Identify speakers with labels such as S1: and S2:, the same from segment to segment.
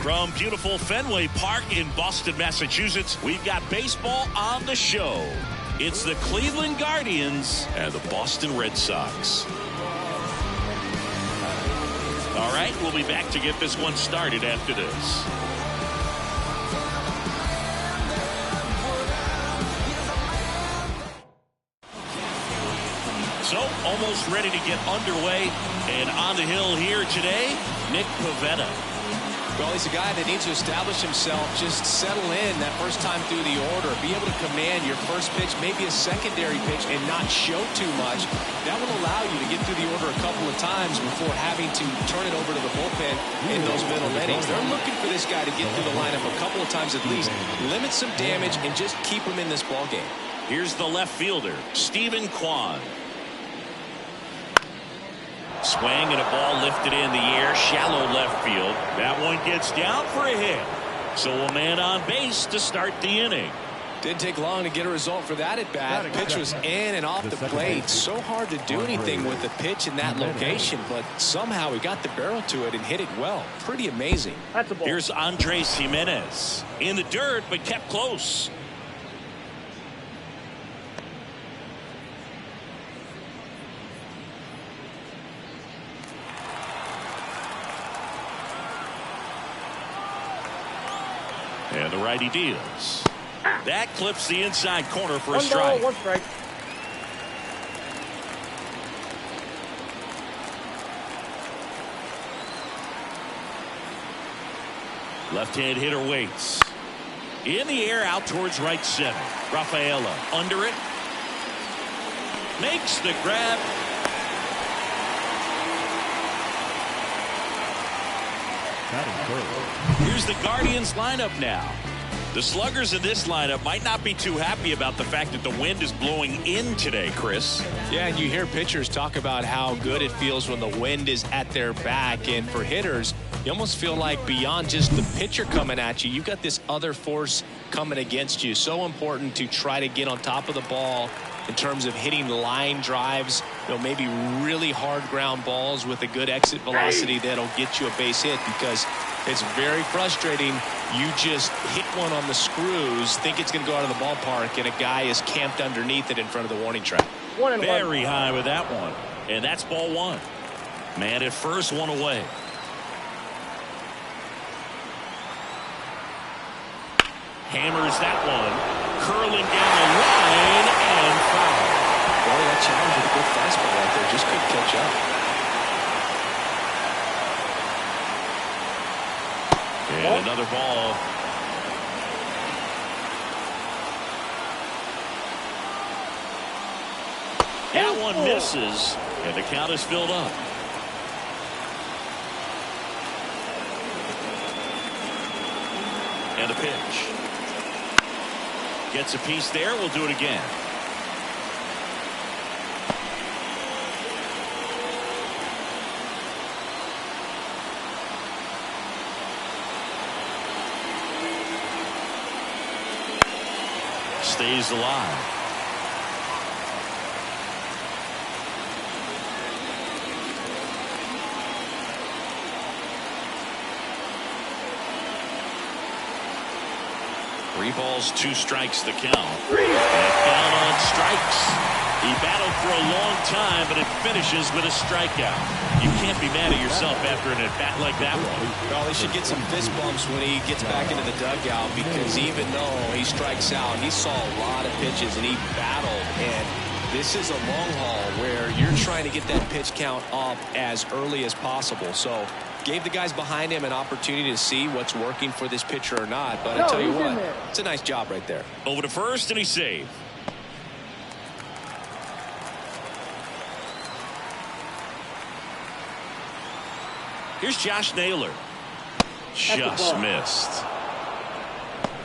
S1: From beautiful Fenway Park in Boston, Massachusetts, we've got baseball on the show. It's the Cleveland Guardians and the Boston Red Sox. All right, we'll be back to get this one started after this. So, almost ready to get underway. And on the hill here today, Nick Pivetta.
S2: Well, he's a guy that needs to establish himself, just settle in that first time through the order, be able to command your first pitch, maybe a secondary pitch, and not show too much. That will allow you to get through the order a couple of times before having to turn it over to the bullpen in those middle innings. They're looking for this guy to get through the lineup a couple of times at least, limit some damage, and just keep him in this ballgame.
S1: Here's the left fielder, Stephen Kwan. Swing and a ball lifted in the air, shallow left field. That one gets down for a hit. So a man on base to start the inning.
S2: Didn't take long to get a result for that at bat. Pitch was in and off the plate. So hard to do anything with the pitch in that location, but somehow he got the barrel to it and hit it well. Pretty amazing.
S1: Here's Andres Jimenez in the dirt, but kept close. And the righty deals. That clips the inside corner for a strike.
S3: 1 strike.
S1: Left-hand hitter waits. In the air out towards right center. Rafaela under it. Makes the grab. Here's the Guardians lineup now. The sluggers in this lineup might not be too happy about the fact that the wind is blowing in today, Chris.
S2: Yeah, and you hear pitchers talk about how good it feels when the wind is at their back. And for hitters, you almost feel like beyond just the pitcher coming at you, you've got this other force coming against you. So important to try to get on top of the ball in terms of hitting line drives, maybe really hard ground balls with a good exit velocity that'll get you a base hit, because it's very frustrating. You just hit one on the screws, think it's going to go out of the ballpark, and a guy is camped underneath it in front of the warning track.
S1: Very high with that one. And that's ball one. Man at first, one away. Hammers that one. Curling down the line and foul.
S2: Boy, that challenge with a good fastball right there. Just couldn't catch up.
S1: And another ball. That one misses, and the count is filled up. And a pitch. Gets a piece there. We'll do it again. Stays alive. Three balls, 2 strikes, the count. And down on strikes. He battled for a long time, but it finishes with a strikeout. You can't be mad at yourself after an at-bat like that one.
S2: Well, he should get some fist bumps when he gets back into the dugout, because even though he strikes out, he saw a lot of pitches and he battled. And this is a long haul where you're trying to get that pitch count up as early as possible. So gave the guys behind him an opportunity to see what's working for this pitcher or not. But I tell you what, it's a nice job right there.
S1: Over to first, and he's saved. Here's Josh Naylor. Just missed.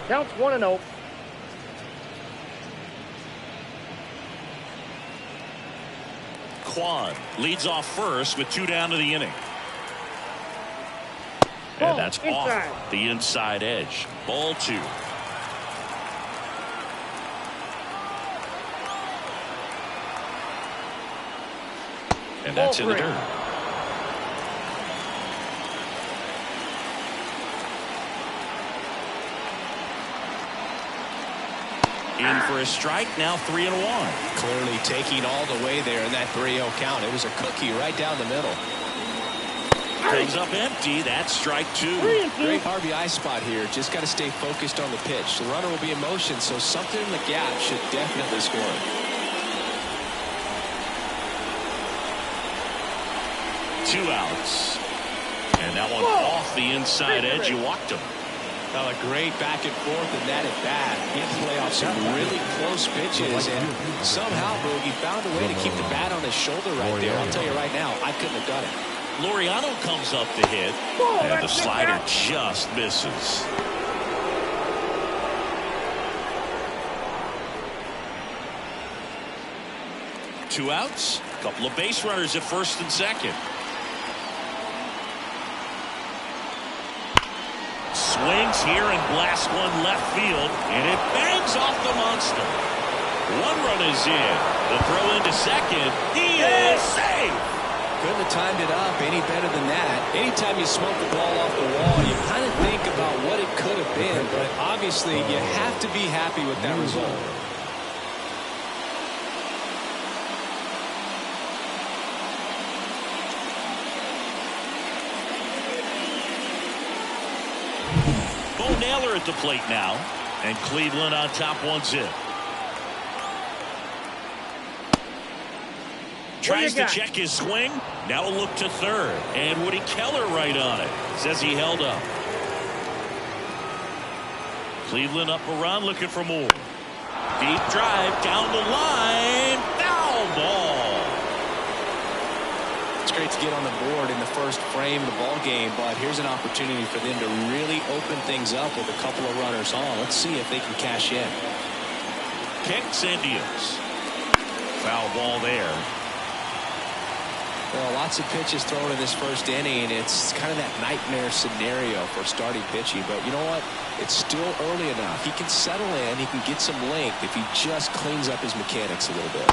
S3: Counts 1-0.
S1: Kwan leads off first with 2 down to the inning. And that's off the inside edge. Ball 2. And that's in the dirt. In for a strike, now 3-1.
S2: Clearly taking all the way there in that 3-0 count. It was a cookie right down the middle.
S1: Comes up empty. That's strike 2.
S2: Great RBI spot here. Just got to stay focused on the pitch. The runner will be in motion, so something in the gap should definitely score.
S1: 2 outs. And that one off the inside edge. You walked him.
S2: Well, a great back and forth in that at bat. He had to play off some really close pitches, and somehow Boogie found a way to keep the bat on his shoulder right there. I'll tell you right now, I couldn't have done it.
S1: Laureano comes up to hit, and the slider just misses. Two outs, a couple of base runners at first and second. Swings here and blasts one left field, and it bangs off the monster. One run is in. The throw into second. He is safe.
S2: Couldn't have timed it up any better than that. Anytime you smoke the ball off the wall, you kind of think about what it could have been, but obviously you have to be happy with that result.
S1: Bo Naylor at the plate now, and Cleveland on top 1-0. Tries to check his swing. Now a look to third. And Woody Keller right on it. Says he held up. Cleveland up a run, looking for more. Deep drive down the line. Foul ball.
S2: It's great to get on the board in the first frame of the ball game, but here's an opportunity for them to really open things up with a couple of runners on. Let's see if they can cash in.
S1: Kicks and deals. Foul ball there.
S2: Well, lots of pitches thrown in this first inning. It's kind of that nightmare scenario for starting pitching. But you know what? It's still early enough. He can settle in. He can get some length if he just cleans up his mechanics a little bit.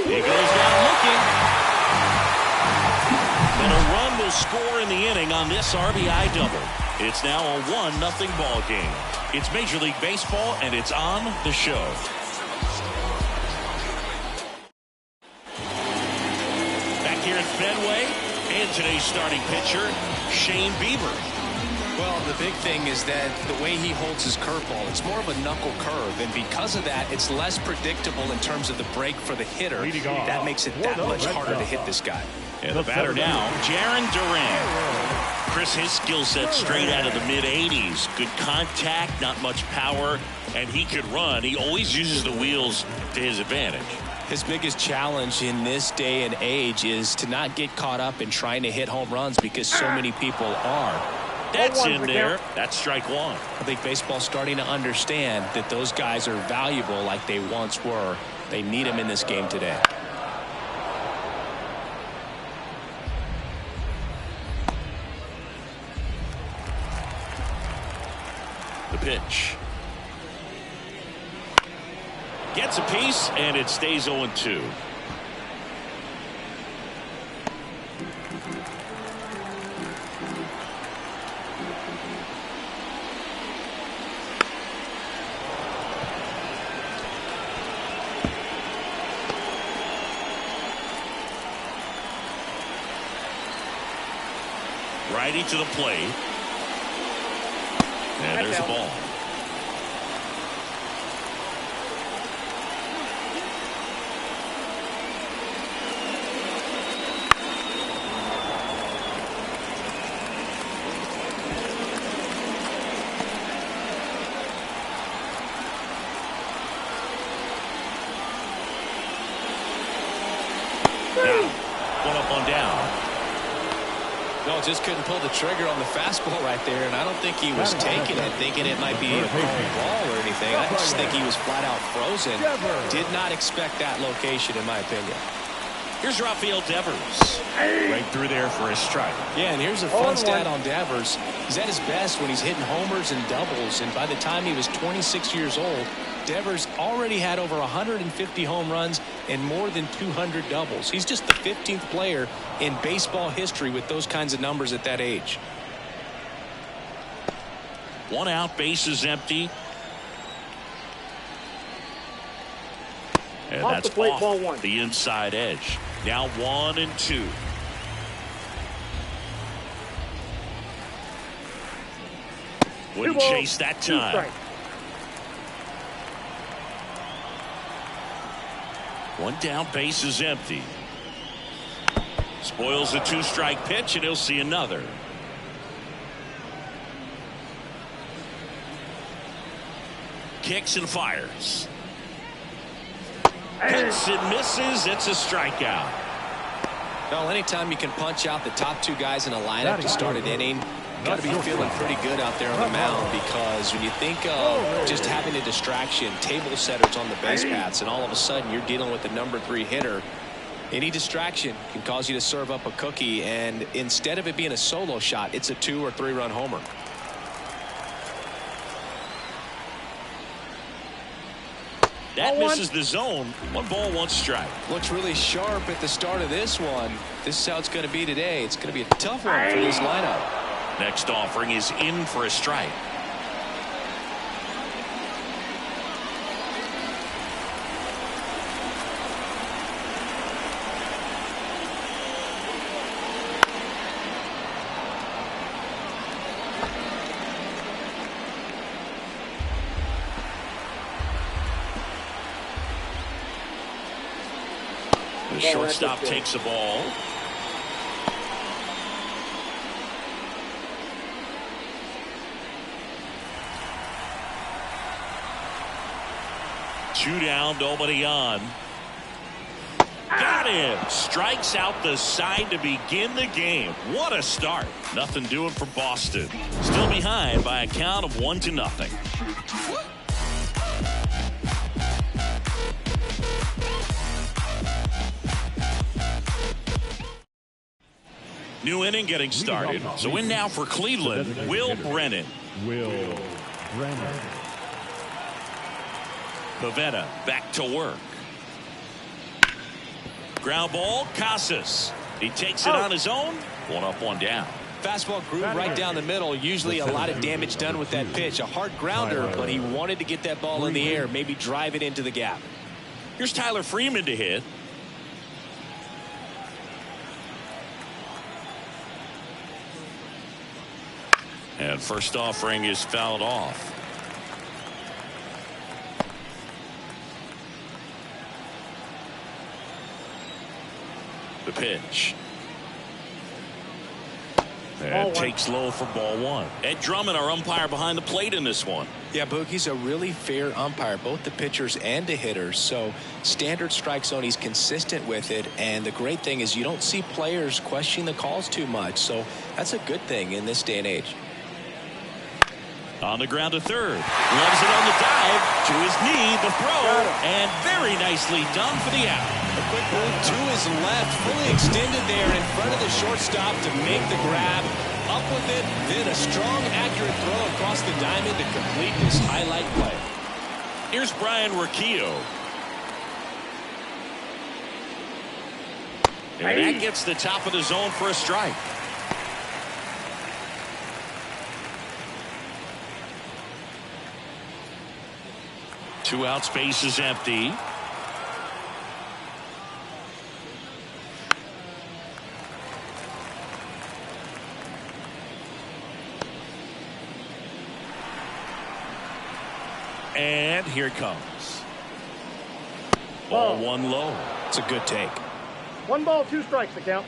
S1: He goes down looking. And a run will score in the inning on this RBI double. It's now a 1-0 ball game. It's Major League Baseball, and it's on the show. Here at Fenway, and today's starting pitcher, Shane Bieber.
S2: Well, the big thing is that the way he holds his curveball, it's more of a knuckle curve, and because of that, it's less predictable in terms of the break for the hitter. That makes it that much harder to hit this guy.
S1: And the batter now, Jarren Duran. Chris, his skill set straight out of the mid-80s. Good contact, not much power, and he could run. He always uses the wheels to his advantage.
S2: His biggest challenge in this day and age is to not get caught up in trying to hit home runs because so many people are.
S1: That's in there. That's strike 1.
S2: I think baseball's starting to understand that those guys are valuable like they once were. They need them in this game today.
S1: The pitch. Gets a piece, and it stays 0-2. Righty to the plate. And there's the ball. One up, one down.
S2: No, just couldn't pull the trigger on the fastball right there, and I don't think he was taking it, thinking it might be a ball or anything. I just think he was flat out frozen. Did not expect that location, in my opinion.
S1: Here's Rafael Devers. Right through there for a strike.
S2: Yeah, and here's a fun stat on Devers. He's at his best when he's hitting homers and doubles, and by the time he was 26 years old, Devers already had over 150 home runs and more than 200 doubles. He's just the 15th player in baseball history with those kinds of numbers at that age.
S1: 1 out, base is empty. And
S3: Off
S1: that's
S3: the plate,
S1: off
S3: ball one.
S1: the inside edge. Now 1-2. Wouldn't chase that time. One down, base is empty. Spoils a 2-strike pitch, and he'll see another. Kicks and fires. Hits and misses. It's a strikeout.
S2: Well, anytime you can punch out the top two guys in a lineup to start an inning, you got to be feeling pretty good out there on the mound, because when you think of just having a distraction, table setters on the base paths, and all of a sudden you're dealing with the number 3 hitter, any distraction can cause you to serve up a cookie, and instead of it being a solo shot, it's a 2- or 3-run homer.
S1: That misses the zone. 1 ball, 1 strike.
S2: Looks really sharp at the start of this one. This is how it's going to be today. It's going to be a tough one for this lineup.
S1: Next offering is in for a strike. The shortstop takes the ball. Two down, nobody on. Got him. Strikes out the side to begin the game. What a start. Nothing doing for Boston. Still behind by a count of 1-0. New inning getting started. So in now for Cleveland, Will Brennan. Pavetta back to work. Ground ball, Casas. He takes it on his own. 1 up, 1 down.
S2: Fastball groove right down the middle. Usually a lot of damage done with that pitch. A hard grounder, but he wanted to get that ball in the air, maybe drive it into the gap.
S1: Here's Tyler Freeman to hit. And first offering is fouled off. The pitch. And takes low for ball 1. Ed Drummond, our umpire behind the plate in this one.
S2: Yeah, Boog, he's a really fair umpire, both the pitchers and the hitters. So standard strike zone, he's consistent with it. And the great thing is you don't see players questioning the calls too much. So that's a good thing in this day and age.
S1: On the ground to third. Loves it on the dive. To his knee, the throw. And very nicely done for the out.
S2: A quick move to his left, fully extended there in front of the shortstop to make the grab. Up with it, then a strong, accurate throw across the diamond to complete this highlight play.
S1: Here's Brian Riccio. And that gets the top of the zone for a strike. Two outs, base is empty. And here it comes. Ball 1 low.
S2: It's a good take.
S3: 1 ball, 2 strikes to count.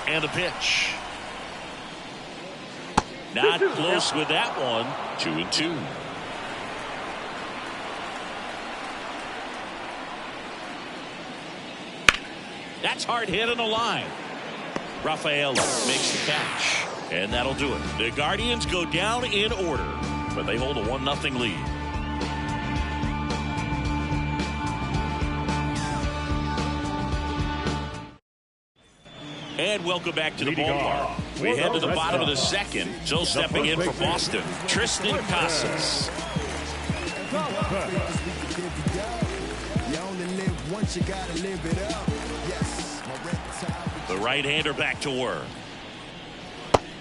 S1: And a pitch. Not close with that one. 2-2. That's hard hit on the line. Rafael makes the catch. And that'll do it. The Guardians go down in order, but they hold a 1-0 lead. And welcome back to the ballpark. We head to the bottom of the second. So stepping in for Boston, Tristan Casas. The right-hander back to work.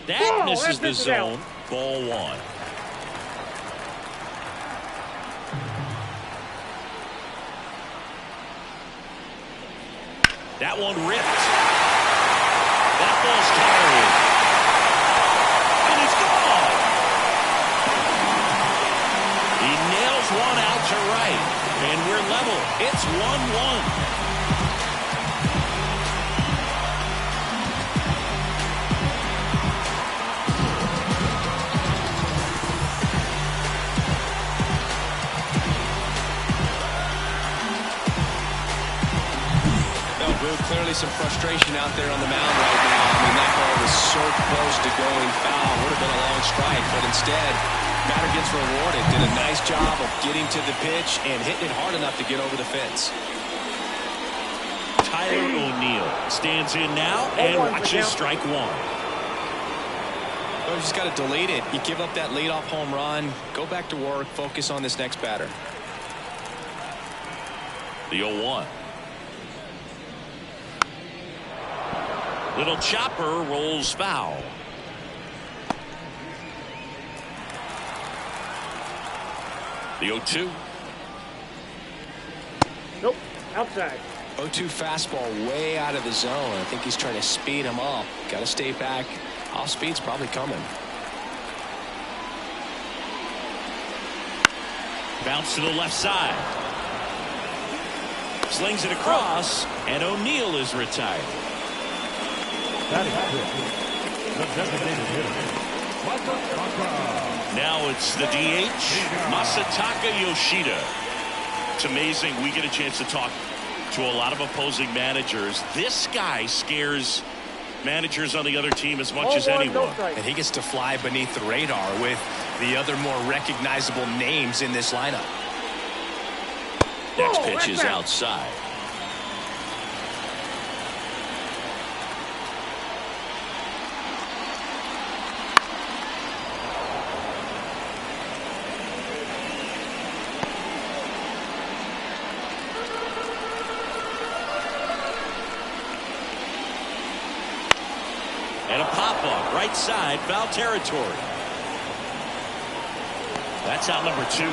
S1: That misses the zone. Ball one. That one ripped. That ball's carried. And it's gone. He nails one out to right. And we're level. It's 1-1.
S2: Clearly some frustration out there on the mound right now. I mean, that ball was so close to going foul. Would have been a long strike, but instead, batter gets rewarded. Did a nice job of getting to the pitch and hitting it hard enough to get over the fence.
S1: Tyler O'Neill stands in now and watches strike one.
S2: You just got to delete it. You give up that leadoff home run, go back to work, focus on this next batter.
S1: The 0-1. Little chopper rolls foul. The 0-2.
S3: Nope, outside.
S2: 0-2 fastball way out of the zone. I think he's trying to speed him up. Got to stay back. Off speed's probably coming.
S1: Bounce to the left side. Slings it across, and O'Neill is retired. Now it's the DH, Masataka Yoshida. It's amazing. We get a chance to talk to a lot of opposing managers. This guy scares managers on the other team as much as anyone.
S2: And he gets to fly beneath the radar with the other more recognizable names in this lineup.
S1: Next pitch is outside. And a pop-up, right side, foul territory. That's out number 2.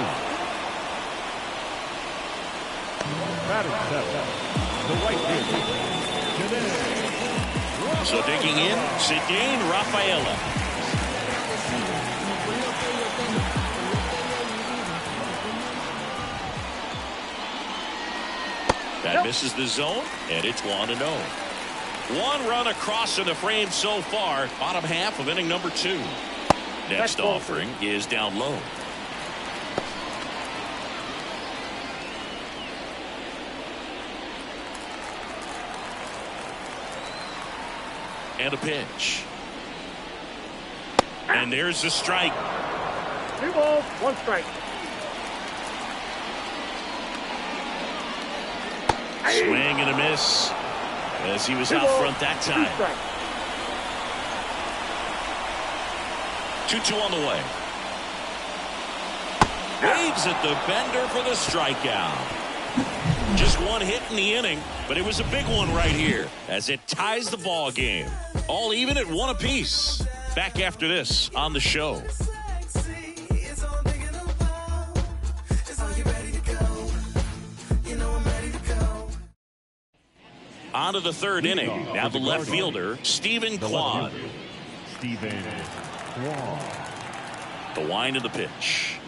S1: So digging in, Zidane Rafaela. That misses the zone, and it's 1-0. 1 run across in the frame so far. Bottom half of inning number 2. Next offering is down low. And a pitch. And there's the strike.
S3: 2 balls, 1 strike.
S1: Swing and a miss. As he was out front that time. 2-2 on the way. Waves at the bender for the strikeout. Just 1 hit in the inning, but it was a big one right here as it ties the ball game. All even at 1 apiece. Back after this on the show. On to the 3rd inning. Now the left fielder, Stephen Kwan. The wind of the pitch.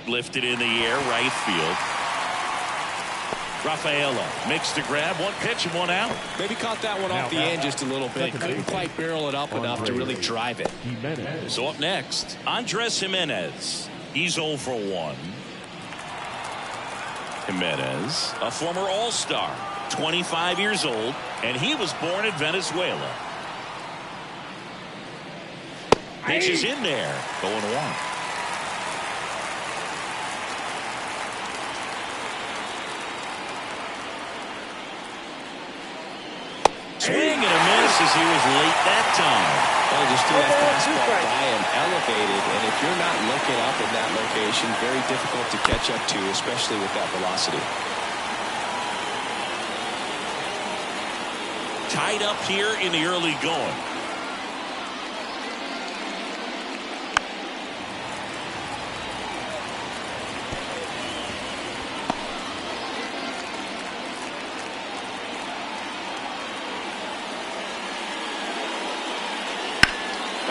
S1: Lifted in the air, right field. Rafaela makes the grab. 1 pitch and 1 out.
S2: Maybe caught that one off the end just a little bit. Couldn't quite barrel it up enough to really drive it.
S1: So up next, Andres Jimenez. He's 0 for 1. Jimenez, a former All-Star, 25 years old, and he was born in Venezuela. Pitch is in there, 0-1. Swing and a miss as he was late that time.
S2: Well, just threw that fastball by him, elevated, and if you're not looking up in that location, very difficult to catch up to, especially with that velocity.
S1: Tied up here in the early going.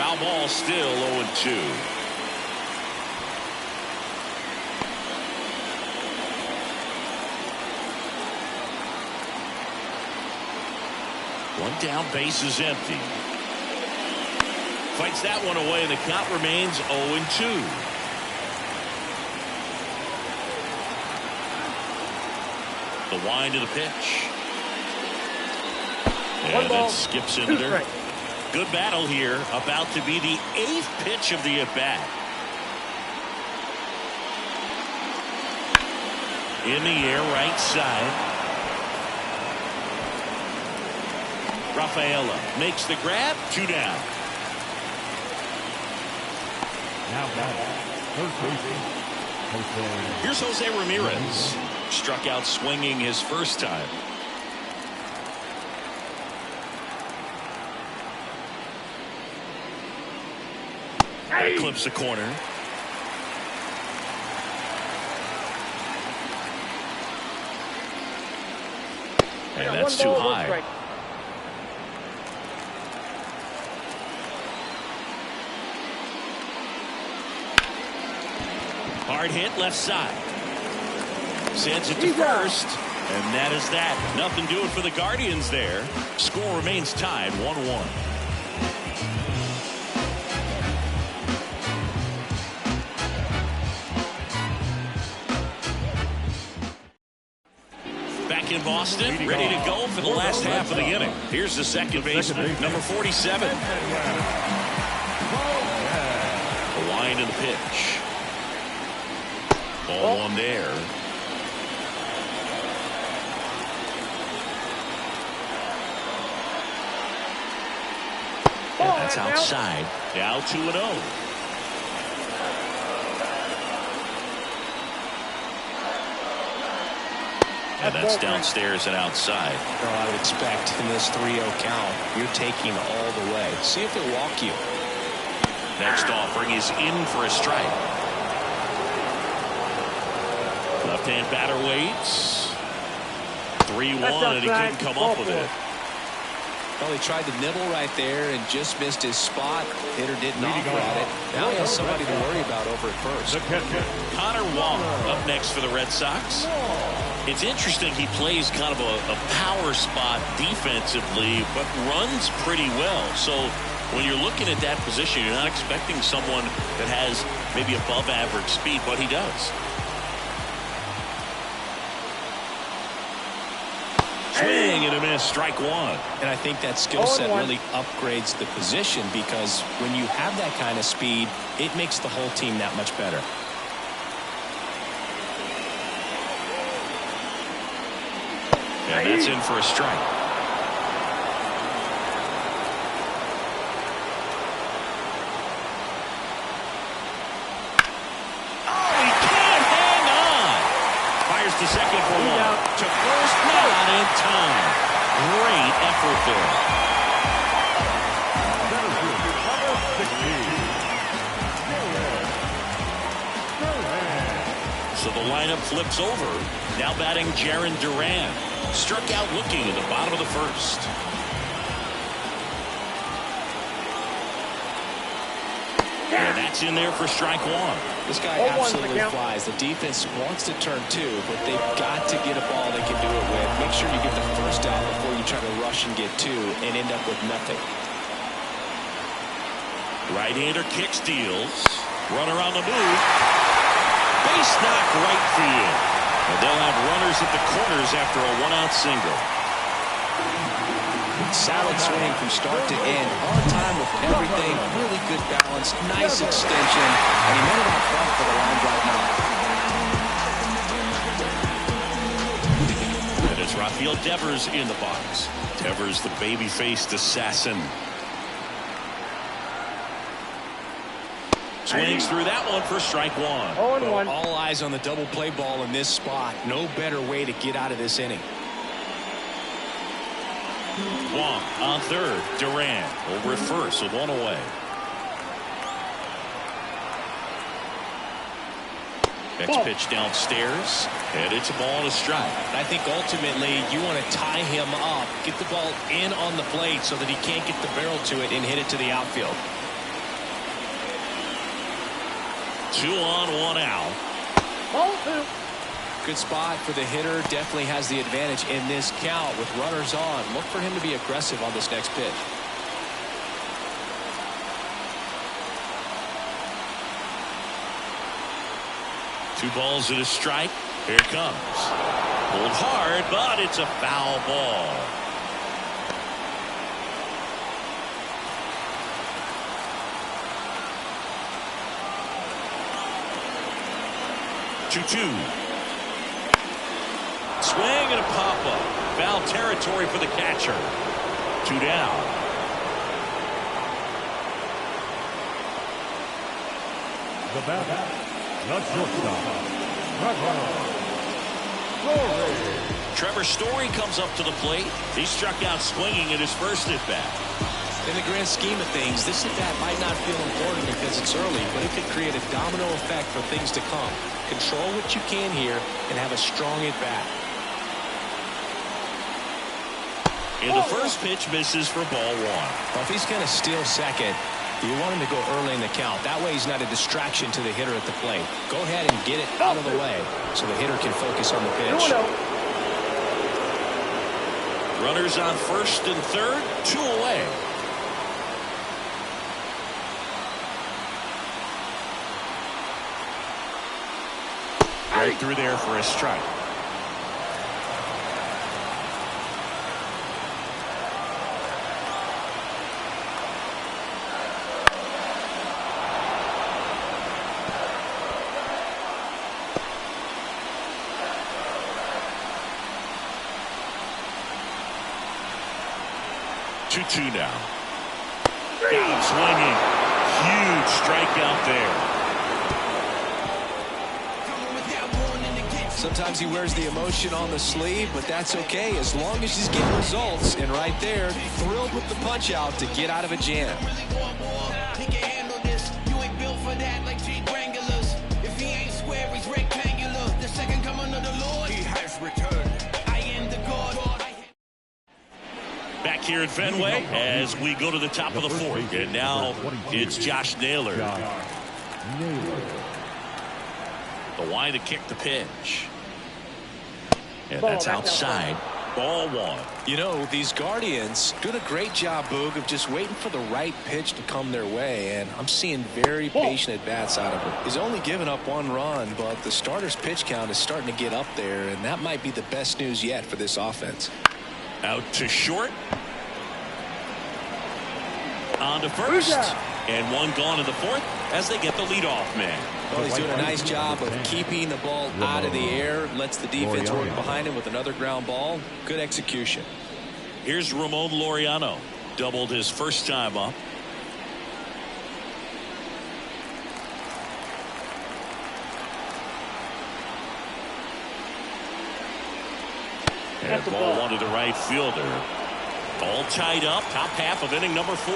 S1: Foul ball, still 0-2. One down, base is empty. Fights that one away, and the count remains 0-2. The wind of the pitch. And that skips into there. Good battle here. About to be the 8th pitch of the at-bat. In the air, right side. Rafaela makes the grab. 2 down.
S4: Now batting, first baseman,
S1: Here's Jose Ramirez. Struck out swinging his first time. That clips the corner. And that's too high. Hard hit left side. Sends it to first. And that is that. Nothing doing for the Guardians there. Score remains tied 1-1. Back in Boston, ready to go for the last half of the inning. Here's the second baseman, number 47. The wind of the pitch. Ball one there. And that's outside. Now 2-0. And that's downstairs and outside.
S2: Well, I would expect in this 3-0 count, you're taking all the way. See if he'll walk you.
S1: Next offering is in for a strike. Left-hand batter waits. 3-1, and he couldn't come up with it.
S2: Well, he tried to nibble right there and just missed his spot. Hitter didn't offer at it. Now he has somebody to worry about over at first.
S1: Connor Wong up next for the Red Sox. It's interesting, he plays kind of a power spot defensively, but runs pretty well. So when you're looking at that position, you're not expecting someone that has maybe above average speed, but he does. Swing and a miss, strike one.
S2: And I think that skill set really upgrades the position, because when you have that kind of speed, it makes the whole team that much better.
S1: And that's in for a strike. Oh, he can't hang on. Fires to second for one. To first, not in time. Great effort there. So the lineup flips over. Now batting Jarren Duran. Struck out looking in the bottom of the first. And that's in there for strike one.
S2: This guy absolutely flies. The defense wants to turn two, but they've got to get a ball they can do it with. Make sure you get the first out before you try to rush and get two and end up with nothing.
S1: Right-hander kick steals. Runner on the move. Base knock right field. And they'll have runners at the corners after a one-out single.
S2: Solid swing from start to end. On time with everything. Really good balance. Nice extension. And he made it out front for the line drive now.
S1: And it's Rafael Devers in the box. Devers, the baby-faced assassin. Swings through that one for strike one.
S2: Well, all eyes on the double play ball in this spot. No better way to get out of this inning.
S1: Wong on third. Duran over at first with one away. Next pitch downstairs. And it's a ball and a strike.
S2: I think ultimately you want to tie him up, get the ball in on the plate so that he can't get the barrel to it and hit it to the outfield.
S1: 2 on, 1 out.
S3: Ball 2.
S2: Good spot for the hitter. Definitely has the advantage in this count with runners on. Look for him to be aggressive on this next pitch.
S1: Two balls and a strike. Here it comes. Pulled hard, but it's a foul ball. Two. Swing and a pop-up. Foul territory for the catcher. 2 down.
S4: The batter, the shortstop,
S1: Trevor Story comes up to the plate. He struck out swinging at his first at-bat.
S2: In the grand scheme of things, this at-bat might not feel important because it's early, but it could create a domino effect for things to come. Control what you can here and have a strong at-bat.
S1: And the first pitch misses for ball 1.
S2: Well, if he's going to steal second, you want him to go early in the count. That way he's not a distraction to the hitter at the plate. Go ahead and get it out of the way so the hitter can focus on the pitch.
S1: Runners on first and third, 2 away. Right through there for a strike. Two now. Got him swinging. Huge strikeout there.
S2: Sometimes he wears the emotion on the sleeve, but that's okay as long as he's getting results. And right there, thrilled with the punch out to get out of a jam.
S1: Back here at Fenway as we go to the top of the 4th. And now it's Josh Naylor. The wind to kick the pitch. And that's outside. Ball 1.
S2: You know, these Guardians doing a great job, Boog, of just waiting for the right pitch to come their way. And I'm seeing very patient at-bats out of him. He's only given up 1 run, but the starter's pitch count is starting to get up there. And that might be the best news yet for this offense.
S1: Out to short. On to first. And 1 gone in the 4th as they get the leadoff man.
S2: Well, he's doing a nice job of keeping the ball out of the air. Lets the defense work behind him with another ground ball. Good execution.
S1: Here's Ramon Laureano. Doubled his first time up. And ball 1 to the right fielder. All tied up. Top half of inning number 4.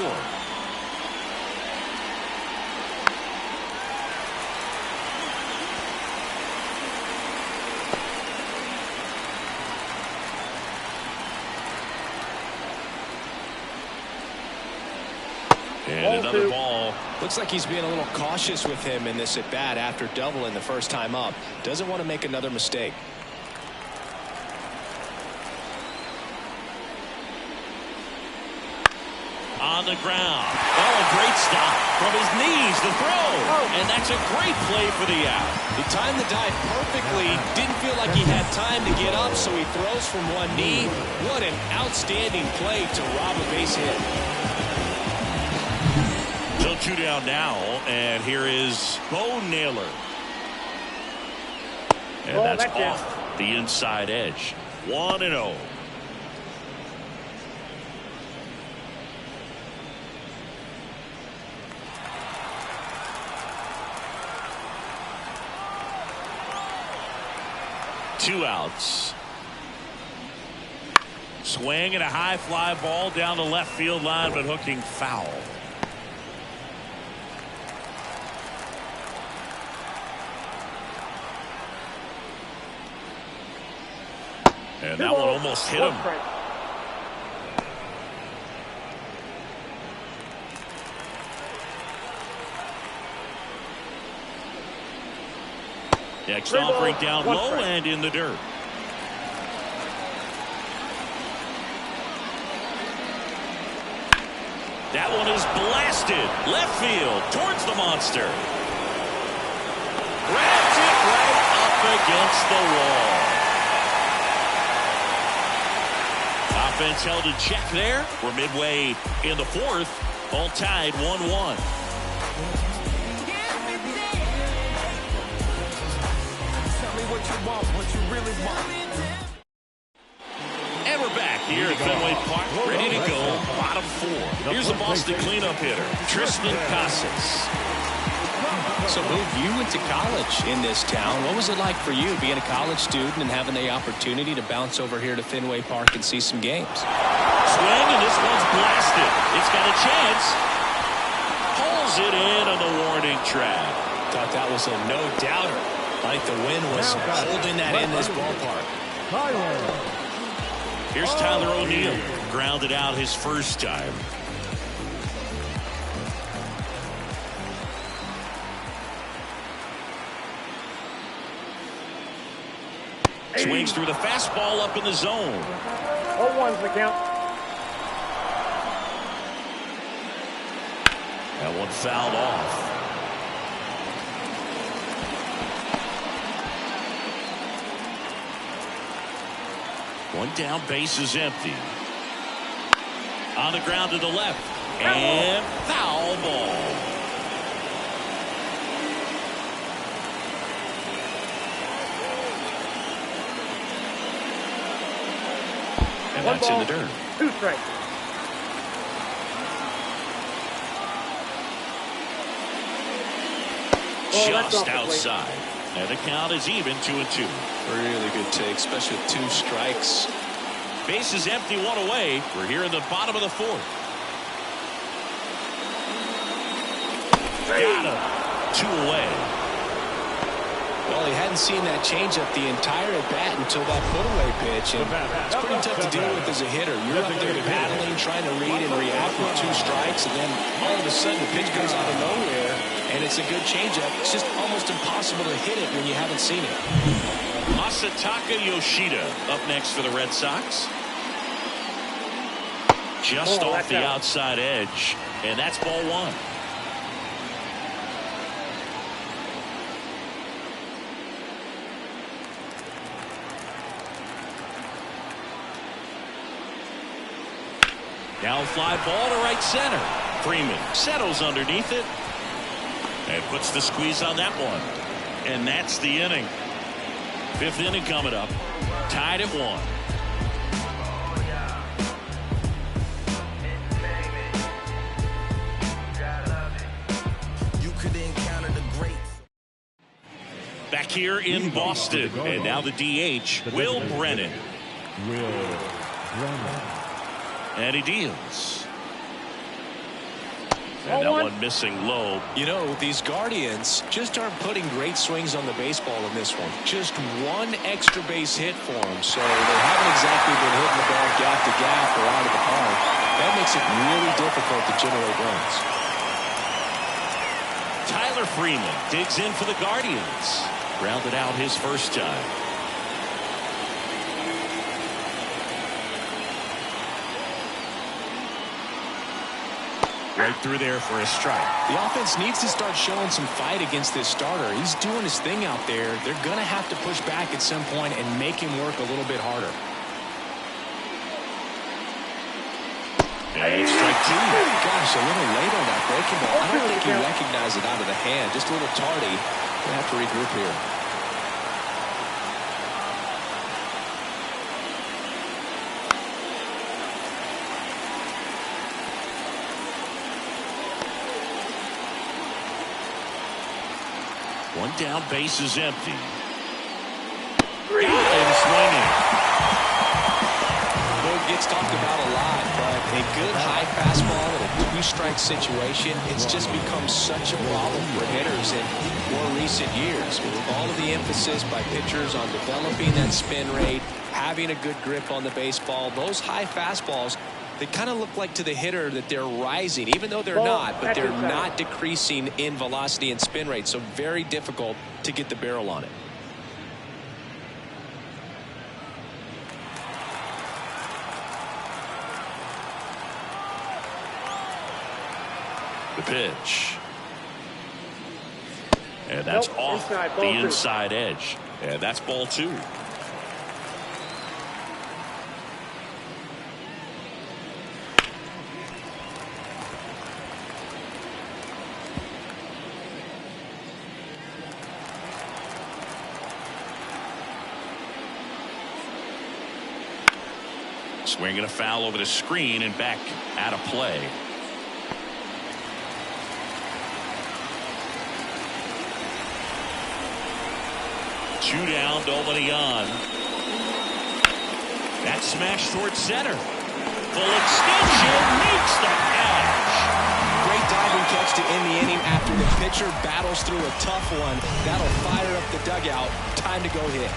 S1: And another ball.
S2: Looks like he's being a little cautious with him in this at-bat after doubling the first time up. Doesn't want to make another mistake.
S1: On the ground. Oh, a great stop. From his knees, the throw. And that's a great play for the out.
S2: He timed the dive perfectly. Didn't feel like he had time to get up, so he throws from one knee. What an outstanding play to rob a base hit.
S1: So 2 down now, and here is Bo Naylor. And that's off the inside edge. 1-0. Two outs. Swing and a high fly ball down the left field line, but hooking foul. And that one almost hit him. Next offering down low and in the dirt. That one is blasted left field towards the monster. Grabs it right up against the wall. Offense held in check there. We're midway in the fourth. All tied 1-1. And we're back here at Fenway Park, ready to go. Bottom four. Here's the Boston cleanup hitter, Tristan Casas.
S2: So, Boog, you went to college in this town. What was it like for you being a college student and having the opportunity to bounce over here to Fenway Park and see some games?
S1: Swing, and this one's blasted. It's got a chance. Pulls it in on the warning track.
S2: Thought that was a no-doubter. Like the wind was holding that in this ballpark.
S1: Here's Tyler O'Neill. Grounded out his first time. Swings through the fastball up in the zone.
S3: 0-1's the count.
S1: That one fouled off. One down, base is empty. On the ground to the left. And foul ball. And that's in the dirt.
S3: 2 strikes.
S1: Just outside. And the count is even 2-2.
S2: Really good take, especially with 2 strikes.
S1: Base is empty, 1 away. We're here in the bottom of the fourth. Got him. 2 away.
S2: Well, he hadn't seen that changeup the entire at-bat until that put-away pitch. And it's pretty tough to deal with as a hitter. You're up there battling, trying to read and react with 2 strikes, and then all of a sudden the pitch comes out of nowhere, and it's a good changeup. It's just almost impossible to hit it when you haven't seen it.
S1: Masataka Yoshida up next for the Red Sox. Just off the outside edge, and that's ball 1. Now fly ball to right center. Freeman settles underneath it and puts the squeeze on that one. And that's the inning. 5th inning coming up. Tied at 1. Back here in Boston. And now the DH, Will Brennan. And he deals. And that one missing low.
S2: You know, these Guardians just aren't putting great swings on the baseball in this one. Just 1 extra base hit for them. So they haven't exactly been hitting the ball gap to gap or out of the park. That makes it really difficult to generate runs.
S1: Tyler Freeman digs in for the Guardians. Grounded out his first time. Right through there for a strike.
S2: The offense needs to start showing some fight against this starter. He's doing his thing out there. They're going to have to push back at some point and make him work a little bit harder.
S1: And strike 2.
S2: Gosh, a little late on that breaking ball. I don't think he recognized it out of the hand. Just a little tardy. We'll have to regroup here.
S1: One down, base is empty. Got him swinging.
S2: Boog gets talked about a lot, but a good high fastball in a 2-strike situation, it's just become such a problem for hitters in more recent years. With all of the emphasis by pitchers on developing that spin rate, having a good grip on the baseball, those high fastballs, they kind of look like to the hitter that they're rising, even though they're not, but they're not decreasing in velocity and spin rate. So very difficult to get the barrel on it.
S1: pitch. And that's off the inside edge. And that's ball 2. Swinging a foul over the screen and back out of play. Two down, nobody on. That smash towards center. Full extension, makes the catch.
S2: Great diving catch to end the inning after the pitcher battles through a tough one. That'll fire up the dugout. Time to go hit.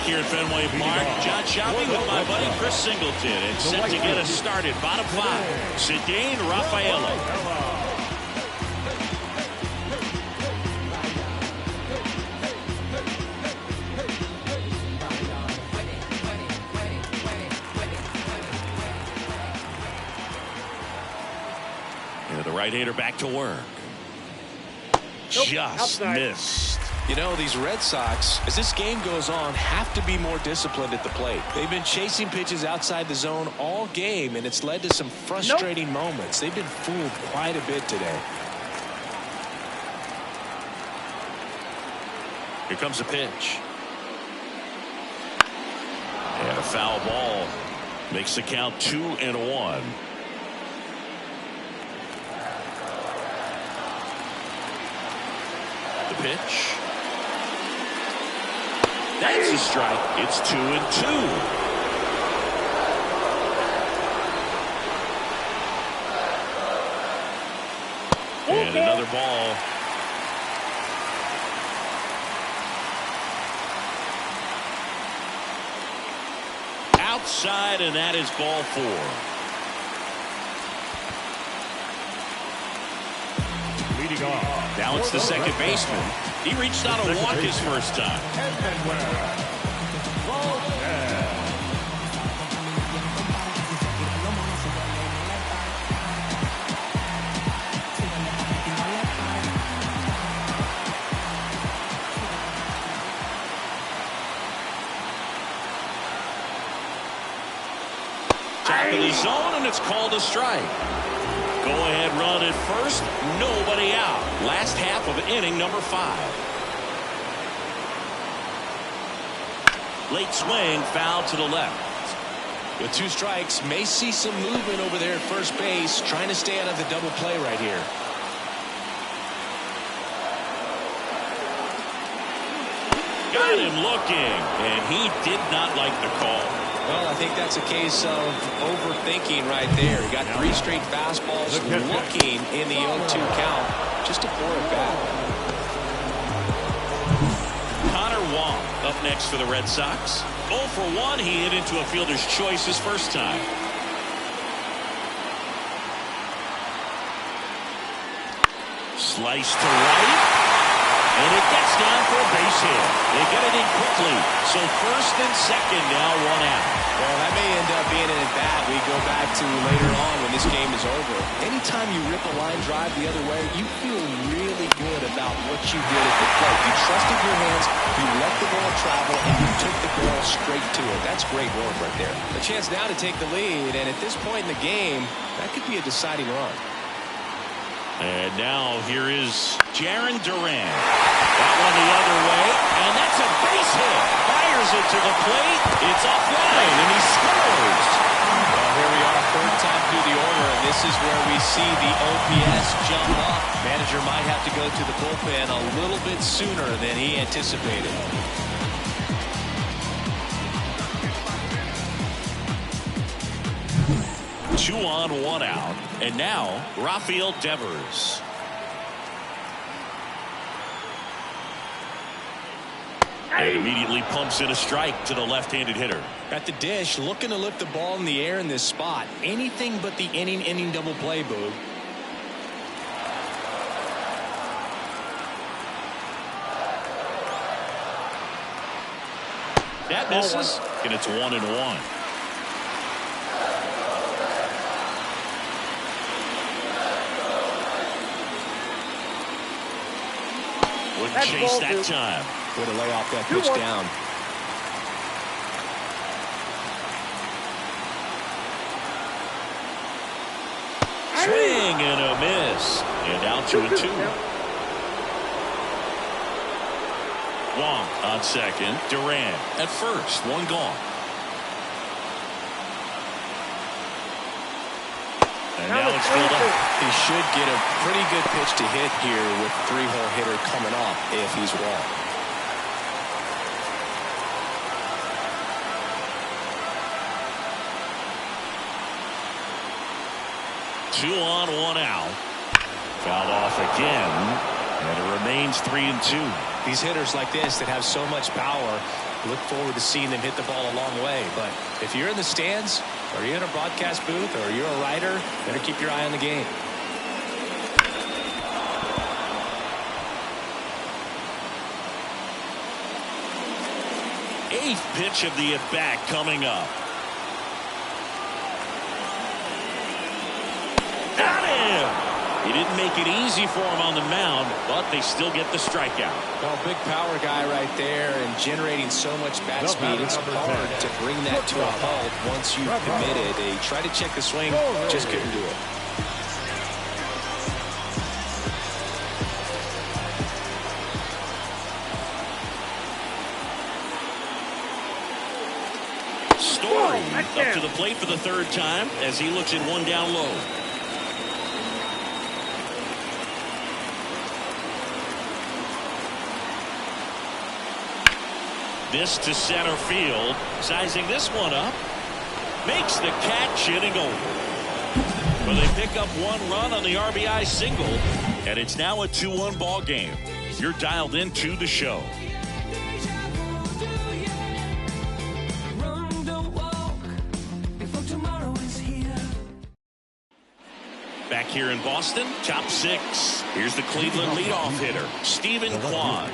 S1: Here at Fenway Park, John Shelby with my buddy Chris Singleton, and set to get us started. Bottom 5, Cedane Rafaela. And the right-hander back to work. Just missed.
S2: You know, these Red Sox, as this game goes on, have to be more disciplined at the plate. They've been chasing pitches outside the zone all game, and it's led to some frustrating moments. They've been fooled quite a bit today.
S1: Here comes a pitch. And a foul ball. Makes the count 2-1. The pitch. That's a strike. It's 2-2. And another ball. Outside, and that is ball 4.
S4: Leading off.
S1: Now it's the second baseman. He reached out a walk his first time. Top of the zone, and it's called a strike. Go ahead run at first, nobody out. Last half of inning number 5. Late swing, foul to the left.
S2: With 2 strikes, may see some movement over there at first base, trying to stay out of the double play right here.
S1: Got him looking, and he did not like the call.
S2: Well, I think that's a case of overthinking right there. He got 3 straight fastballs looking in the 0-2 count just to pour it back.
S1: Connor Wong up next for the Red Sox. 0 for 1. He hit into a fielder's choice his first time. Slice to right. And it gets down for a base hit. They get it in quickly. So first and second now, 1 out.
S2: Well, that may end up being an at-bat we go back to later on when this game is over. Anytime you rip a line drive the other way, you feel really good about what you did at the plate. You trusted your hands, you let the ball travel, and you took the ball straight to it. That's great work right there. A chance now to take the lead, and at this point in the game, that could be a deciding run.
S1: And now here is Jarren Duran. That one the other way, and that's a base hit. Fires it to the plate. It's offline, and he scores.
S2: Well, here we are, 3rd time through the order, and this is where we see the OPS jump up. Manager might have to go to the bullpen a little bit sooner than he anticipated.
S1: Two on, 1 out. And now, Rafael Devers. And immediately pumps in a strike to the left-handed hitter.
S2: At the dish, looking to lift the ball in the air in this spot. Anything but the inning double play, Boog.
S1: That misses, and it's 1-1. Wouldn't chase that time.
S2: Way to lay off that pitch down.
S1: Swing and a miss. And down to a 2. Wong on second. Durant at first. One gone. And now it's filled up.
S2: He should get a pretty good pitch to hit here with 3-hole hitter coming off if he's wrong.
S1: Two on, one out. Fouled off again. And it remains 3-2.
S2: These hitters like this that have so much power, look forward to seeing them hit the ball a long way. But if you're in the stands, or you're in a broadcast booth, or you're a writer, better keep your eye on the game.
S1: Eighth pitch of the at-bat coming up. Got him! He didn't make it easy for him on the mound, but they still get the strikeout.
S2: Well, big power guy right there and generating so much bat speed. It's hard to bring that to a halt once you commit it. They try to check the swing, just couldn't do it.
S1: Story up to the plate for the third time as he looks at one down low. This to center field. Sizing this one up. Makes the catch, inning over. Well, they pick up one run on the RBI single, and it's now a 2-1 ball game. You're dialed into the show. Back here in Boston, top 6. Here's the Cleveland leadoff hitter, Stephen Kwan.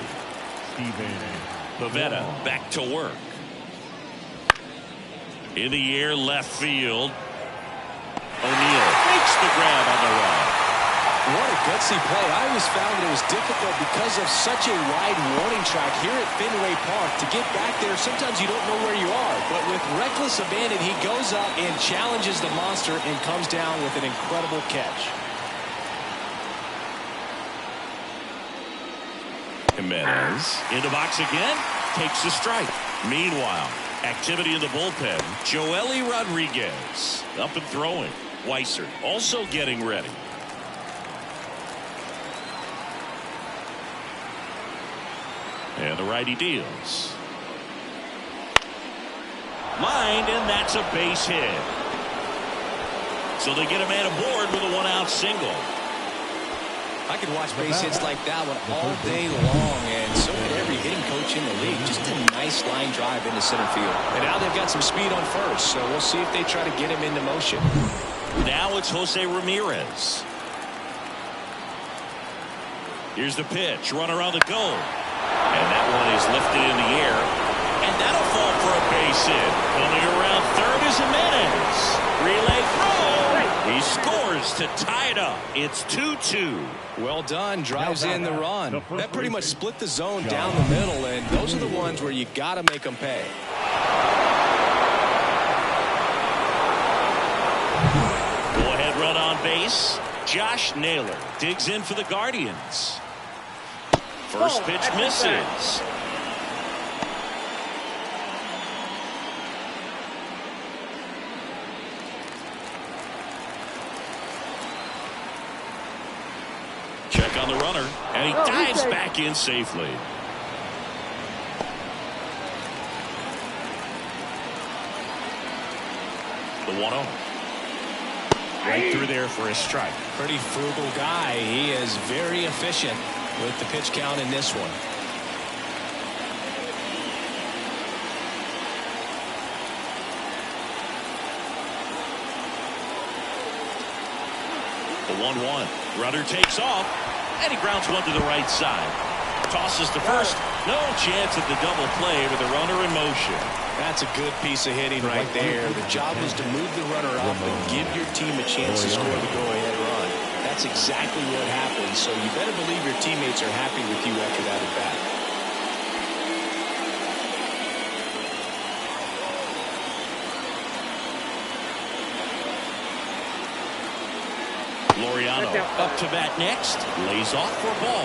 S1: Pavetta back to work. In the air, left field. O'Neill makes the grab on the run.
S2: What a gutsy play. I always found that it was difficult because of such a wide warning track here at Fenway Park. To get back there, sometimes you don't know where you are. But with reckless abandon, he goes up and challenges the monster and comes down with an incredible catch.
S1: Jimenez in the box again, takes the strike. Meanwhile, activity in the bullpen. Joely Rodriguez up and throwing. Weiser also getting ready. And the righty deals. Lined, and that's a base hit. So they get a man aboard with a one-out single.
S2: I could watch base hits like that one all day long, and so could every hitting coach in the league. Just a nice line drive into center field. And now they've got some speed on first, so we'll see if they try to get him into motion.
S1: Now it's Jose Ramirez. Here's the pitch. Runner on the go. And that one is lifted in the air. And that'll fall for a base hit. Coming around third is Jimenez. Relay throw. He scores to tie it up. It's 2-2.
S2: Well done. Drives in the run. That pretty much split the zone down the middle, and those are the ones where you got to make them pay.
S1: Go-ahead run on base. Josh Naylor digs in for the Guardians. First pitch misses. Check on the runner, and he dives back in safely. The 1-0. Right through there for a strike.
S2: Pretty frugal guy. He is very efficient with the pitch count in this one.
S1: The 1-1. Runner takes off, and he grounds one to the right side. Tosses to first, No chance at the double play with a runner in motion.
S2: That's a good piece of hitting right there. The job was to move the runner up and give your team a chance to score the go-ahead run. That's exactly what happened, so you better believe your teammates are happy with you after that at bat.
S1: Laureano up to bat next. Lays off for a ball.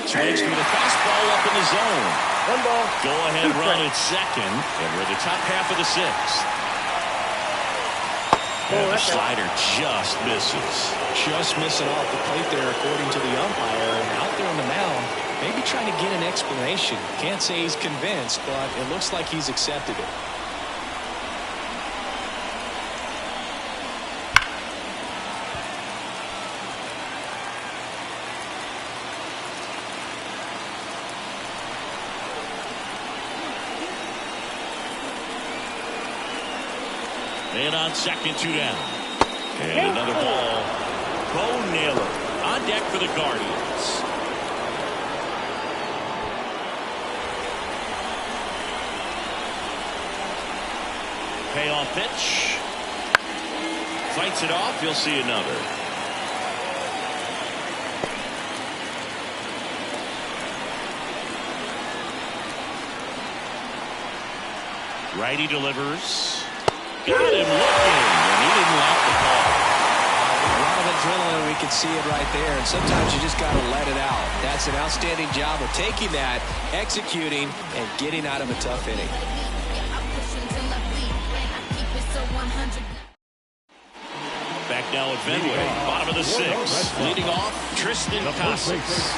S1: Swings with a fastball up in the zone.
S3: One ball.
S1: Go ahead run at second, and we're the top half of the sixth. And the slider just misses.
S2: Just missing off the plate there, according to the umpire. And out there on the mound, maybe trying to get an explanation. Can't say he's convinced, but it looks like he's accepted it.
S1: And on second, 2 down. And another ball. Bo Naylor on deck for the Guardians. Payoff pitch. Fights it off. You'll see another. Righty delivers. Got him looking, and he didn't like the call.
S2: A lot of adrenaline, we can see it right there, and sometimes you just got to let it out. That's an outstanding job of taking that, executing, and getting out of a tough inning.
S1: Back now at Fenway, bottom of the sixth. Leading off, Tristan Casas.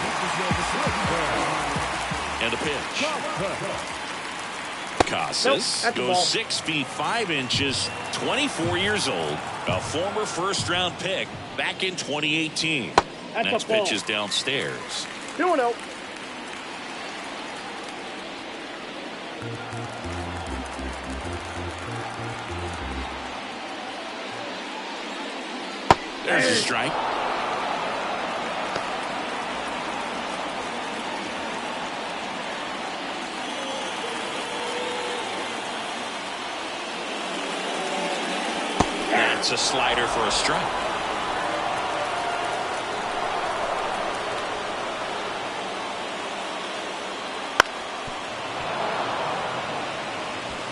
S1: And a pitch. Casas goes 6 feet 5 inches, 24 years old, a former first-round pick back in 2018. Next pitch is downstairs.
S3: 2-0.
S1: There's a strike. That's a slider for a strike.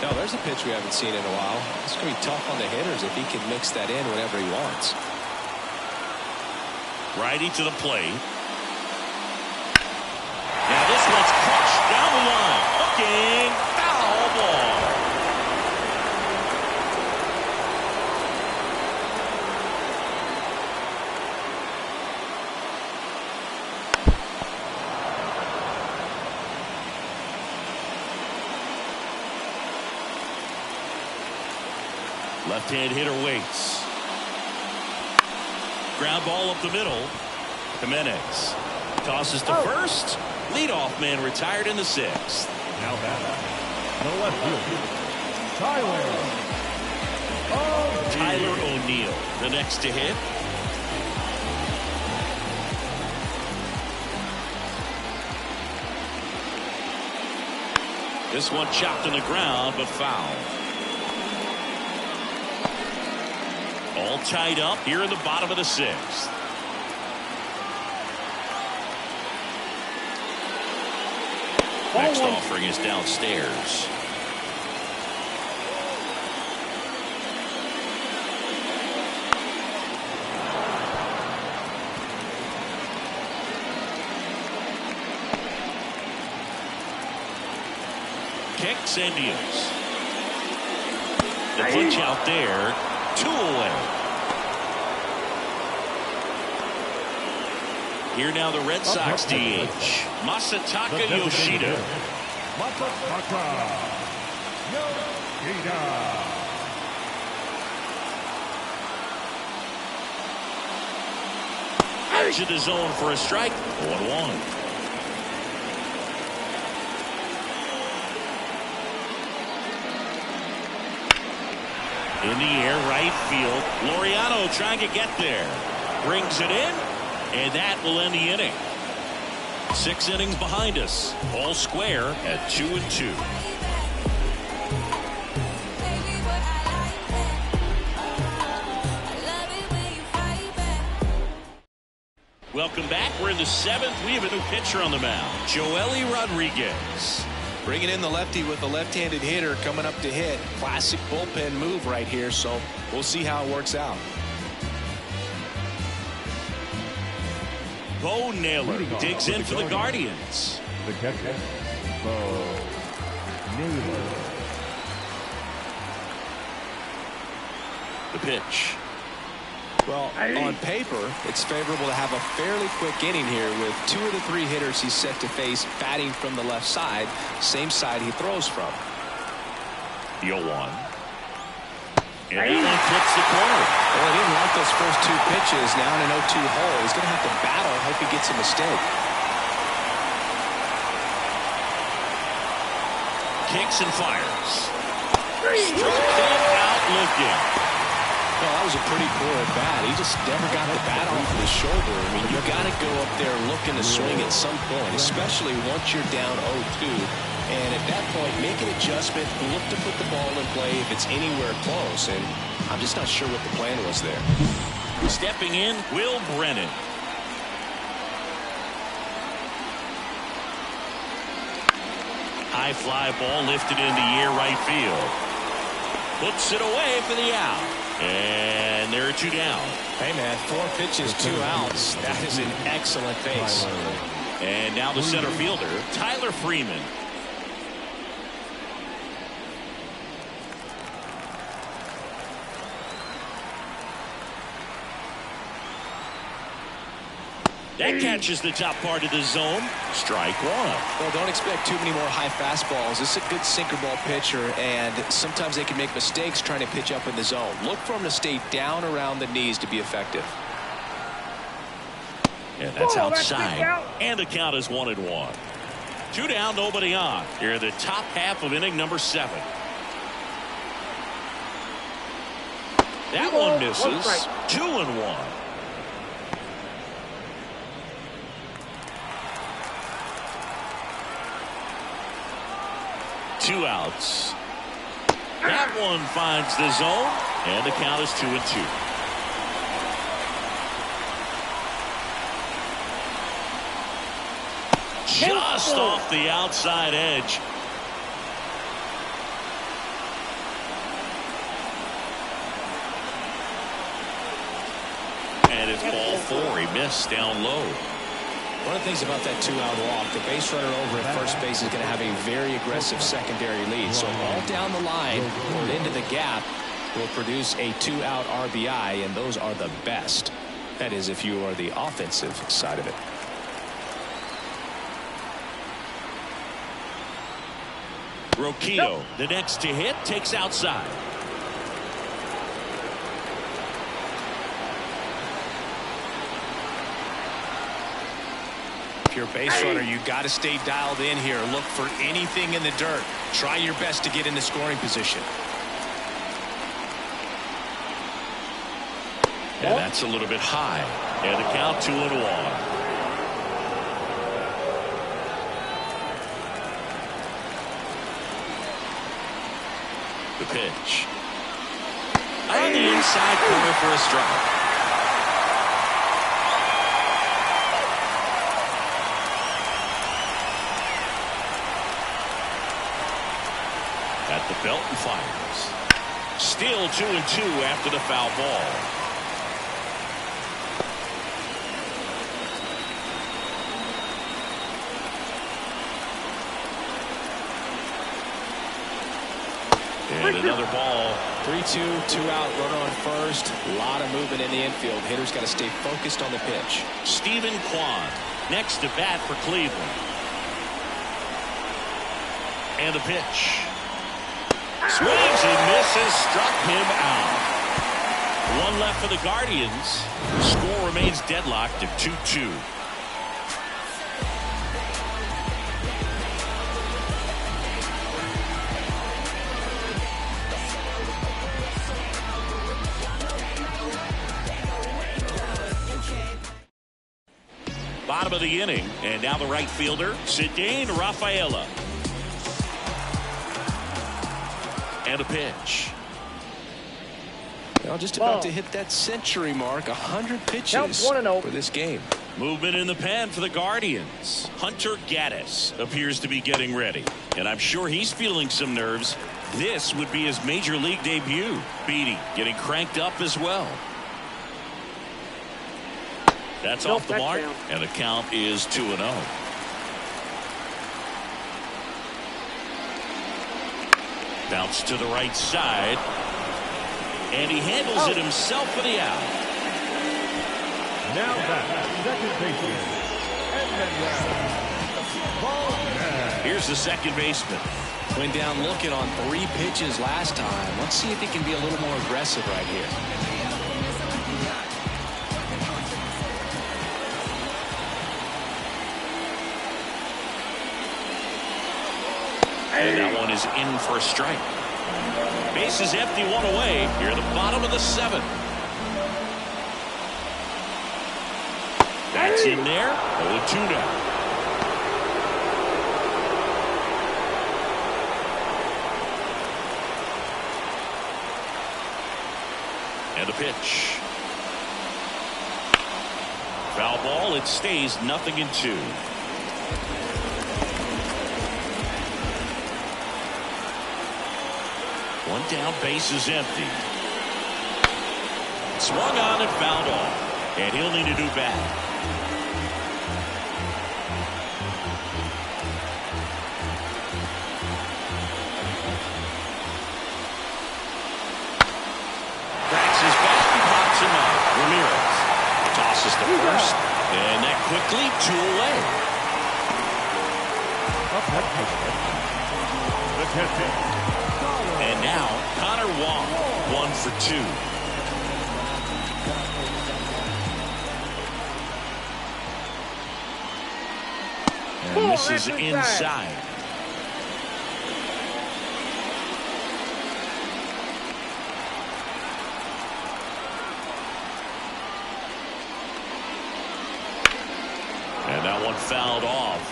S2: No, there's a pitch we haven't seen in a while. It's going to be tough on the hitters if he can mix that in whenever he wants.
S1: Righty to the plate. Now this one's crushed down the line. Looking, foul ball. Left-hand hitter waits. Ground ball up the middle. Jimenez tosses to first. Leadoff man retired in the sixth.
S4: Now batting. The left fielder,
S1: Tyler O'Neill, the next to hit. This one chopped on the ground, but foul. All tied up here in the bottom of the sixth. Next offering is downstairs. Kicks and deals. The pitch out there. 2 away. Here now the Red Sox DH. Masataka Yoshida. Edge of the zone for a strike. 1-1. In the air, right field. Laureano trying to get there. Brings it in, and that will end the inning. 6 innings behind us. All square at 2-2. Welcome back. We're in the 7th. We have a new pitcher on the mound. Joely Rodriguez.
S2: Bringing in the lefty with a left-handed hitter coming up to hit. Classic bullpen move right here, so we'll see how it works out.
S1: Bo Naylor digs in for the Guardians.
S4: The catcher, Bo Naylor.
S1: The pitch.
S2: Well, on paper, it's favorable to have a fairly quick inning here with 2 of the 3 hitters he's set to face batting from the left side, same side he throws from.
S1: 0-1. And that one flips the corner.
S2: Well, he didn't like those first 2 pitches. Now in an 0-2 hole, he's going to have to battle. Hope he gets a mistake.
S1: Kicks and fires. Struck him out looking.
S2: Well, that was a pretty poor at bat. He just never got the bat off of his shoulder. I mean, you got to go up there looking to swing at some point, especially once you're down 0-2. And at that point, make an adjustment, look to put the ball in play if it's anywhere close. And I'm just not sure what the plan was there.
S1: Stepping in, Will Brennan. High fly ball lifted in the air, right field. Puts it away for the out. And there are 2 down.
S2: Hey, man, 4 pitches, 2 outs. That is an excellent base.
S1: And now the center fielder, Tyler Freeman. That catches the top part of the zone. Strike 1.
S2: Well, don't expect too many more high fastballs. This is a good sinker ball pitcher, and sometimes they can make mistakes trying to pitch up in the zone. Look for him to stay down around the knees to be effective.
S1: And that's outside. And the count is 1-1. 2 down, nobody on. Here in the top half of inning number 7. That one misses. 2-1. Two outs. That one finds the zone, and the count is 2-2. Just off the outside edge. And it's ball 4. He missed down low.
S2: One of the things about that 2-out walk, the base runner over at first base is going to have a very aggressive secondary lead. So all down the line or into the gap will produce a 2-out RBI, and those are the best. That is, if you are the offensive side of it.
S1: Roquillo, the next to hit, takes outside.
S2: If you're a base runner, you got to stay dialed in here. Look for anything in the dirt. Try your best to get into scoring position.
S1: And that's a little bit high. And the count 2-1. The pitch. On the inside corner for a strike. At the belt and fires. Still 2-2 after the foul ball. And another ball.
S2: 3-2, 2-out, runner on first. A lot of movement in the infield. Hitters got to stay focused on the pitch.
S1: Stephen Kwan next to bat for Cleveland. And the pitch. Swings and misses, struck him out. One left for the Guardians. The score remains deadlocked at 2-2. Bottom of the inning, and now the right fielder, Cedane Rafaela. And a pitch.
S2: Well, just about to hit that century mark. 100 pitches for this game.
S1: Movement in the pen for the Guardians. Hunter Gaddis appears to be getting ready, and I'm sure he's feeling some nerves. This would be his major league debut. Beatty getting cranked up as well. That's off the mark, and the count is 2-0. Bounce to the right side, and he handles it himself for the out.
S4: Now back, second baseman.
S1: Here's the second baseman.
S2: Went down looking on 3 pitches last time. Let's see if he can be a little more aggressive right here.
S1: And that one is in for a strike. Base is empty, 1 away. Here at the bottom of the 7th. That's in there. 0-2 now. And a pitch. Foul ball. It stays 0-2. One down, base is empty. Swung on and fouled off. And he'll need a new bat. Cracks his back and pops him up. Ramirez tosses the first. And that quickly 2 away.
S4: The catcher.
S1: And now, Connor Wong, 1 for 2. And misses inside. And that one fouled off.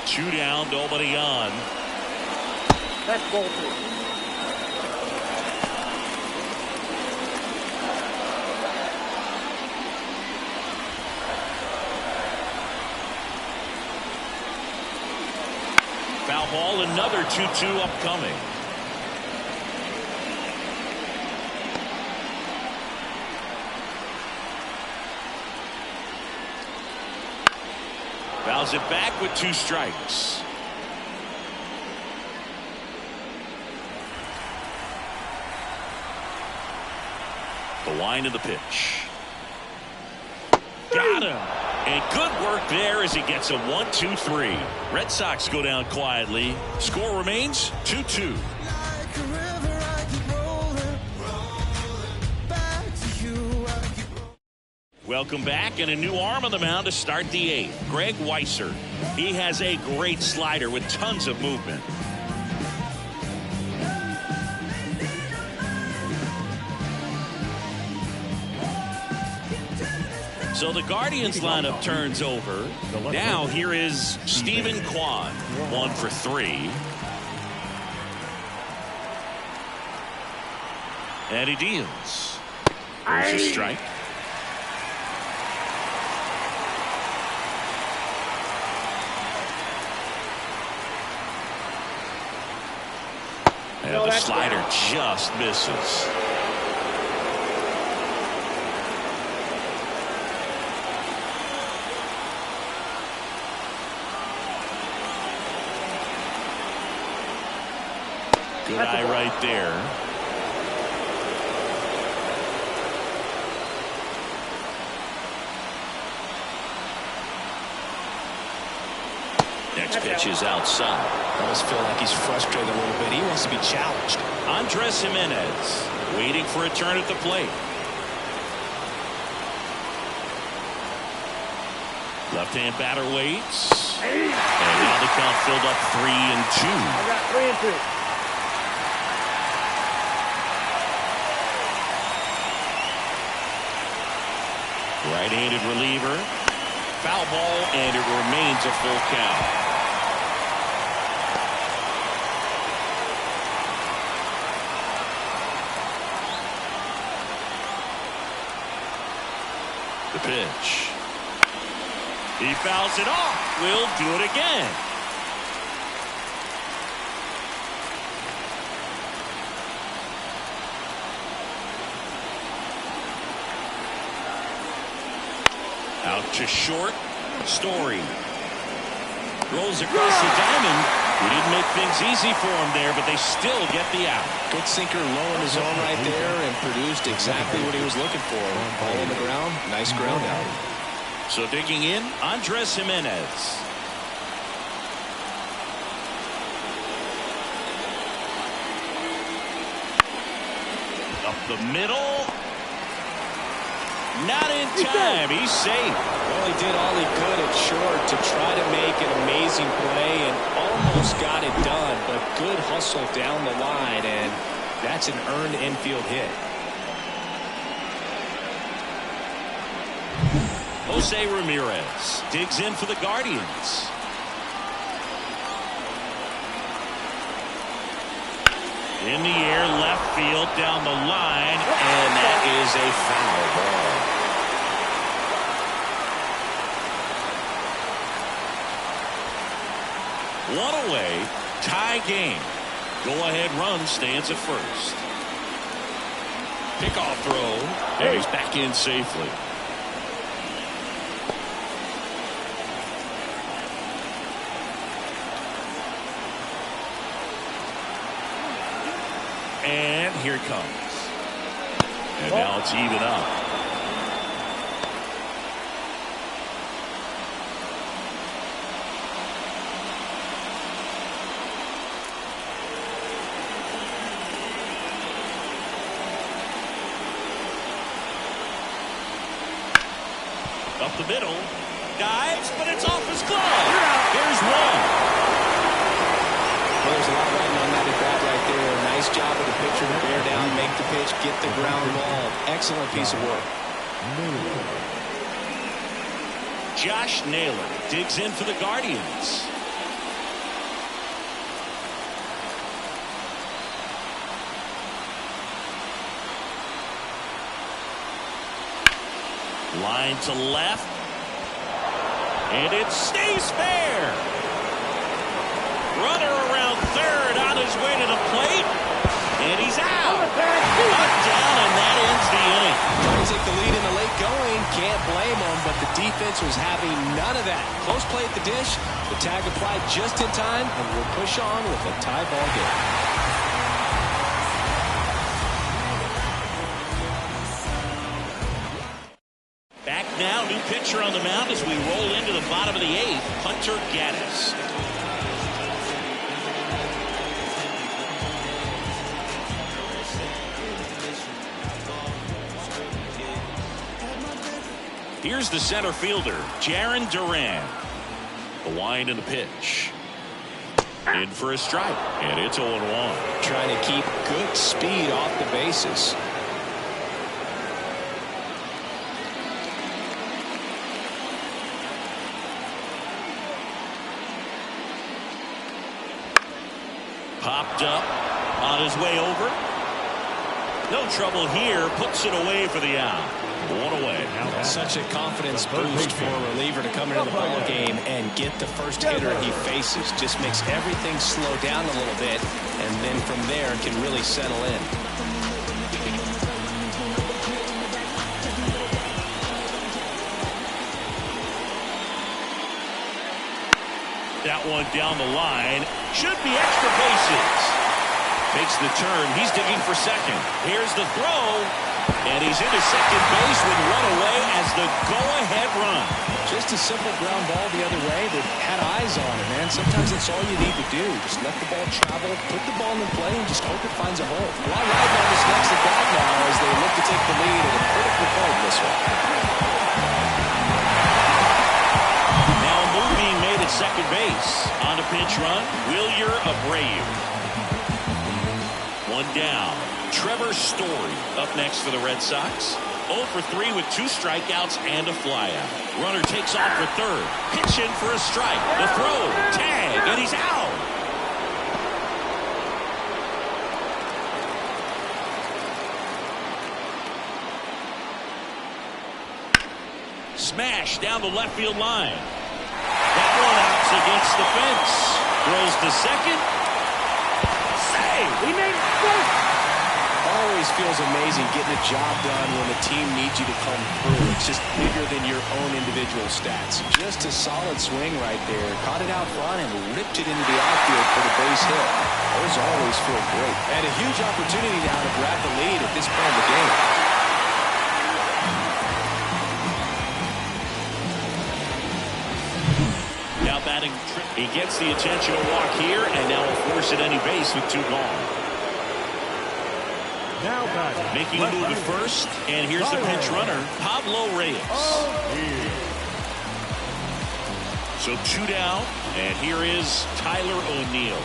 S1: Two down, nobody on.
S3: That's ball 2.
S1: Foul ball, another 2-2 upcoming. Fouls it back with 2 strikes. The line of the pitch. Got him. And good work there as he gets a 1-2-3. Red Sox go down quietly. Score remains 2-2. Welcome back, and a new arm on the mound to start the 8th. Greg Weisser. He has a great slider with tons of movement. So the Guardians lineup turns over. Now here is Stephen Kwan, 1 for 3. And he deals. There's a strike. And the slider just misses. Good eye right there. Next pitch is outside.
S2: I almost feel like he's frustrated a little bit. He wants to be challenged.
S1: Andres Jimenez waiting for a turn at the plate. Left-hand batter waits. And now the count filled up 3-2.
S3: I got 3-2.
S1: Right-handed reliever. Foul ball, and it remains a full count. The pitch. He fouls it off. We'll do it again. Out to short. Story rolls across the diamond. We didn't make things easy for him there, but they still get the out.
S2: Good sinker low in the zone right there and produced exactly what he was looking for. Ball on the ground. Nice ground out.
S1: So digging in, Andres Jimenez. Up the middle. Not in time. He's safe.
S2: Well, he did all he could at short to try to make an amazing play and almost got it done, but good hustle down the line, and that's an earned infield hit.
S1: Jose Ramirez digs in for the Guardians. In the air, left field, down the line, and that is a foul ball. One away, tie game. Go-ahead run stands at first. Pickoff throw, and he's back in safely. And here it comes. And now it's even up. Up the middle. Dives, but it's off his glove. Here's one.
S2: Well, there's a lot riding on that at bat right there. Nice job of the pitcher to bear down, make the pitch, get the ground ball. Excellent piece of work.
S1: Josh Naylor digs in for the Guardians. Line to left. And it stays fair. Runner around third on his way to the plate. And he's out. Up, down, and that ends the inning.
S2: Trying to take the lead in the late going. Can't blame them, but the defense was having none of that. Close play at the dish. The tag applied just in time, and we'll push on with a tie ball game.
S1: Back now, new pitcher on the mound as we roll into the bottom of the eighth, Hunter Gaddis. Here's the center fielder, Jarren Duran. The wind and the pitch. In for a strike, and it's 0-1.
S2: Trying to keep good speed off the bases.
S1: Popped up on his way over. No trouble here. Puts it away for the out. One away.
S2: Such a confidence boost for a reliever to come into the ball game and get the first hitter he faces. Just makes everything slow down a little bit, and then from there can really settle in.
S1: That one down the line. Should be extra bases. Makes the turn. He's digging for second. Here's the throw. And he's into second base with one away as the go-ahead run.
S2: Just a simple ground ball the other way that had eyes on it, man. Sometimes that's all you need to do. Just let the ball travel, put the ball in play, and just hope it finds a hole. Well, riding on this next at bat now as they look to take the lead at a critical point in this one.
S1: Now a move being made at second base. On a pinch run, Wilyer Abreu. One down. Trevor Story up next for the Red Sox. 0 for 3 with 2 strikeouts and a flyout. Runner takes off for third. Pitch in for a strike. The throw. Tag. And he's out. Smash down the left field line. That one outs against the fence. Throws to second. Save.
S3: He made first.
S2: Always feels amazing getting a job done when the team needs you to come through. It's just bigger than your own individual stats. Just a solid swing right there. Caught it out front and ripped it into the outfield for the base hit. Those always feel great. And a huge opportunity now to grab the lead at this point of the game.
S1: Now batting, he gets the intentional walk here, and now will force at any base with 2 gone.
S4: Now batting.
S1: Making a move at first, and here's the pinch runner, Pablo Reyes. So 2 down, and here is Tyler O'Neill.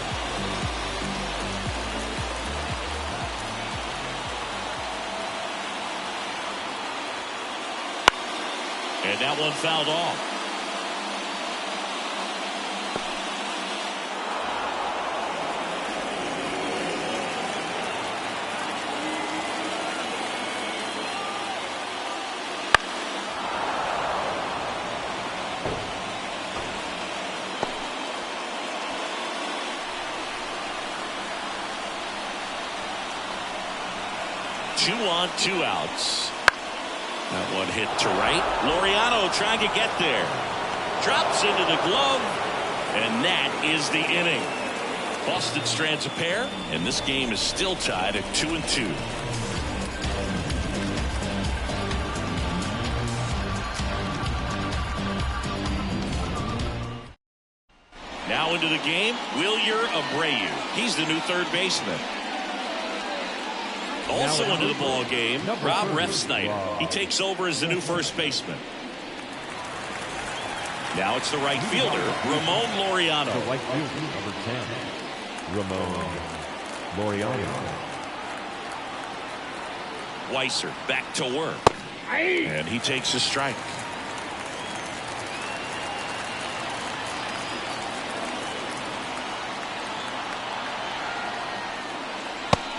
S1: And that one fouled off. Two on, 2 outs. That one hit to right. Laureano trying to get there. Drops into the glove. And that is the inning. Boston strands a pair, and this game is still tied at 2-2. Now into the game, Wilyer Abreu. He's the new third baseman. Also into the ball game, Rob Refsnyder. He takes over as the new first baseman. Now it's the right fielder, Ramon Laureano.
S4: The right fielder, number 10, Ramon Laureano.
S1: Weiser back to work. And he takes a strike.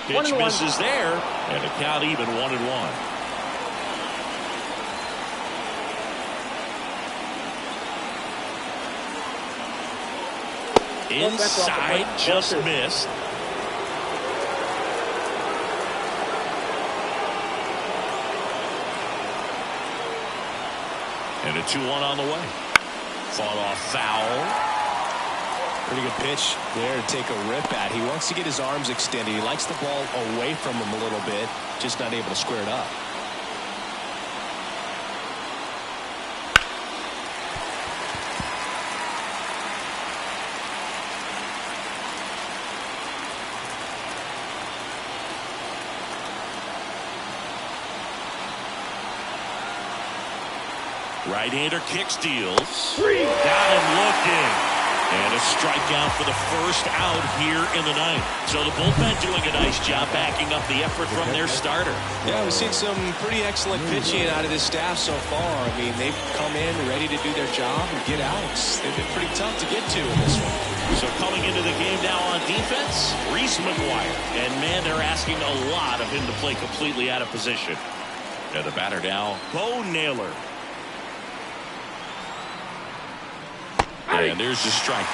S1: Pitch misses there, and the count even 1-1. Inside, just missed. And a 2-1 on the way. Fought off foul.
S2: Pretty good pitch there to take a rip at. He wants to get his arms extended. He likes the ball away from him a little bit, just not able to square it up.
S1: Right-hander kick steals. Got him looking. And a strikeout for the first out here in the ninth. So the bullpen doing a nice job backing up the effort from their starter.
S2: Yeah, we've seen some pretty excellent pitching out of this staff so far. I mean, they've come in ready to do their job and get outs. They've been pretty tough to get to in this one.
S1: So coming into the game now on defense, Reese McGuire. And man, they're asking a lot of him to play completely out of position. And the batter now, Bo Naylor. And there's the strike.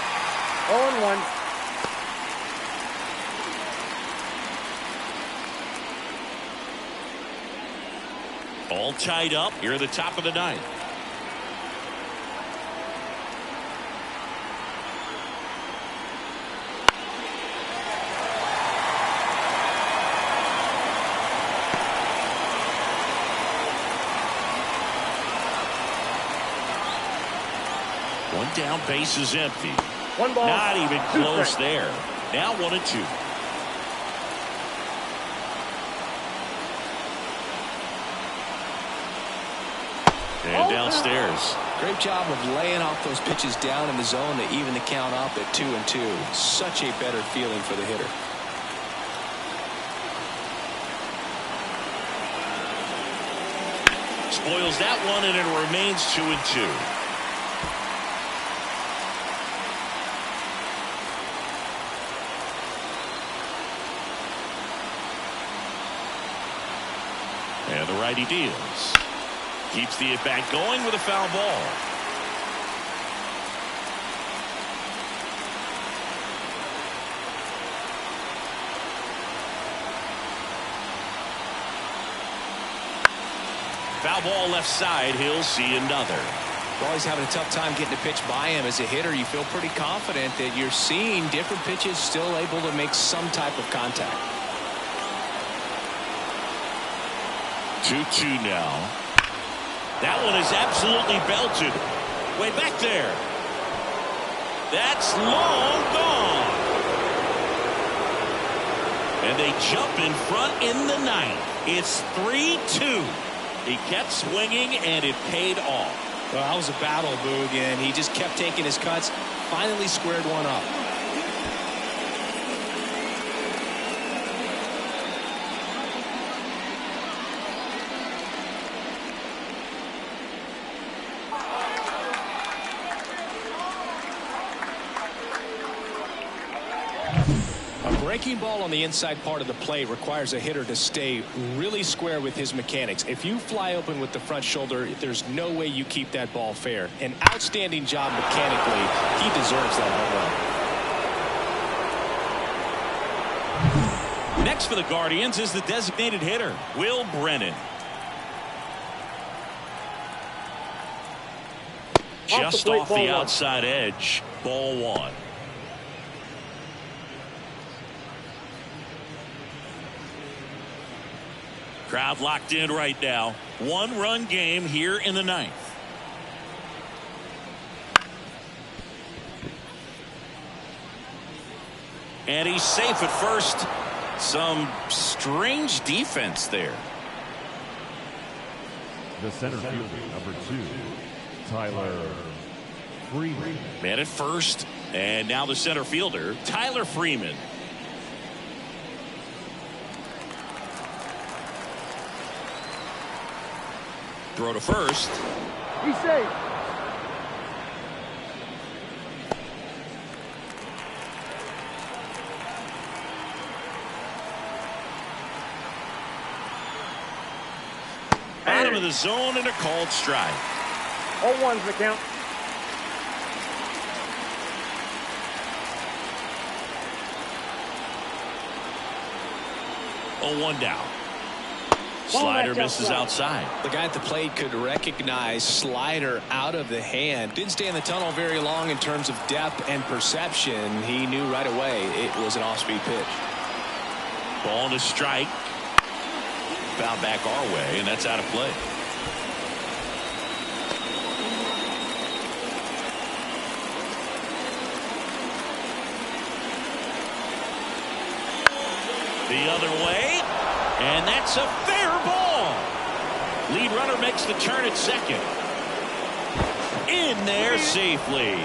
S3: 0-1.
S1: All tied up here at the top of the ninth. down, bases empty.
S3: One ball.
S1: Not even
S3: Two
S1: close
S3: strikes.
S1: there. Now 1-2. And downstairs.
S2: Great job of laying off those pitches down in the zone to even the count up at 2-2. Such a better feeling for the hitter.
S1: Spoils that one, and it remains 2-2. And the righty deals. Keeps the at-bat going with a foul ball. Foul ball left side. He'll see another.
S2: Well, he's having a tough time getting a pitch by him. As a hitter, you feel pretty confident that you're seeing different pitches still able to make some type of contact.
S1: 2-2 now. That one is absolutely belted. Way back there. That's long gone. And they jump in front in the ninth. It's 3-2. He kept swinging, and it paid off.
S2: Well, that was a battle, Boog, and he just kept taking his cuts. Finally squared one up. Breaking ball on the inside part of the plate requires a hitter to stay really square with his mechanics. If you fly open with the front shoulder, there's no way you keep that ball fair. An outstanding job mechanically. He deserves that home run.
S1: Next for the Guardians is the designated hitter, Will Brennan. Just off the outside edge. Ball one. Crowd locked in right now. One-run game here in the ninth. And he's safe at first. Some strange defense there.
S4: The center fielder, number 2, Tyler Freeman.
S1: Man at first. And now the center fielder, Tyler Freeman. Throw to first.
S3: He's safe.
S1: Bottom of the zone and a called strike.
S3: 0-1's the count.
S1: Oh, 1 down. Slider misses outside.
S2: The guy at the plate could recognize slider out of the hand. Didn't stay in the tunnel very long in terms of depth and perception. He knew right away it was an off-speed pitch.
S1: Ball and a strike. Foul back our way, and that's out of play. The other way, and that's a fair ball. Lead runner makes the turn at second. In there safely.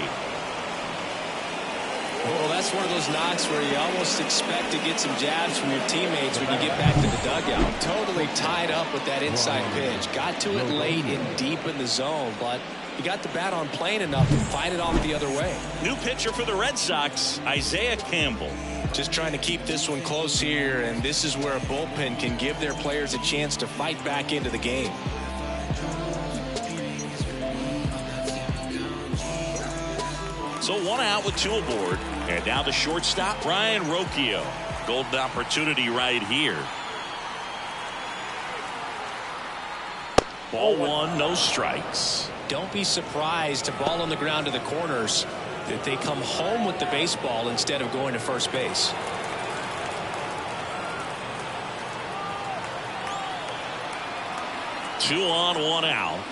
S2: Well, that's one of those knocks where you almost expect to get some jabs from your teammates when you get back to the dugout. Totally tied up with that inside pitch. Got to it late and deep in the zone, but he got the bat on plane enough to fight it off the other way.
S1: New pitcher for the Red Sox, Isaiah Campbell.
S2: Just trying to keep this one close here, and this is where a bullpen can give their players a chance to fight back into the game.
S1: So 1 out with 2 aboard. And now the shortstop, Ryan Rocchio. Golden opportunity right here. Ball 1, no strikes.
S2: Don't be surprised to ball on the ground to the corners that they come home with the baseball instead of going to first base. Two on, 1 out.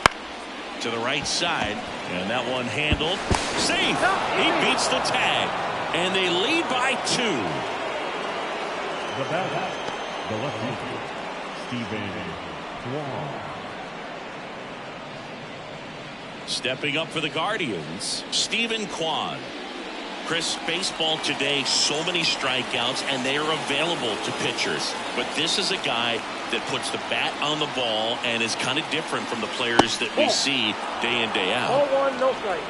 S2: To the right side.
S1: And that one handled. Safe. He beats the tag. And they lead by 2.
S4: The batter, the left-hander, Stephen Kwan.
S1: Stepping up for the Guardians, Stephen Kwan. Chris, baseball today, so many strikeouts, and they are available to pitchers. But this is a guy that puts the bat on the ball and is kind of different from the players that we see day in, day out.
S3: 0-1, no strike.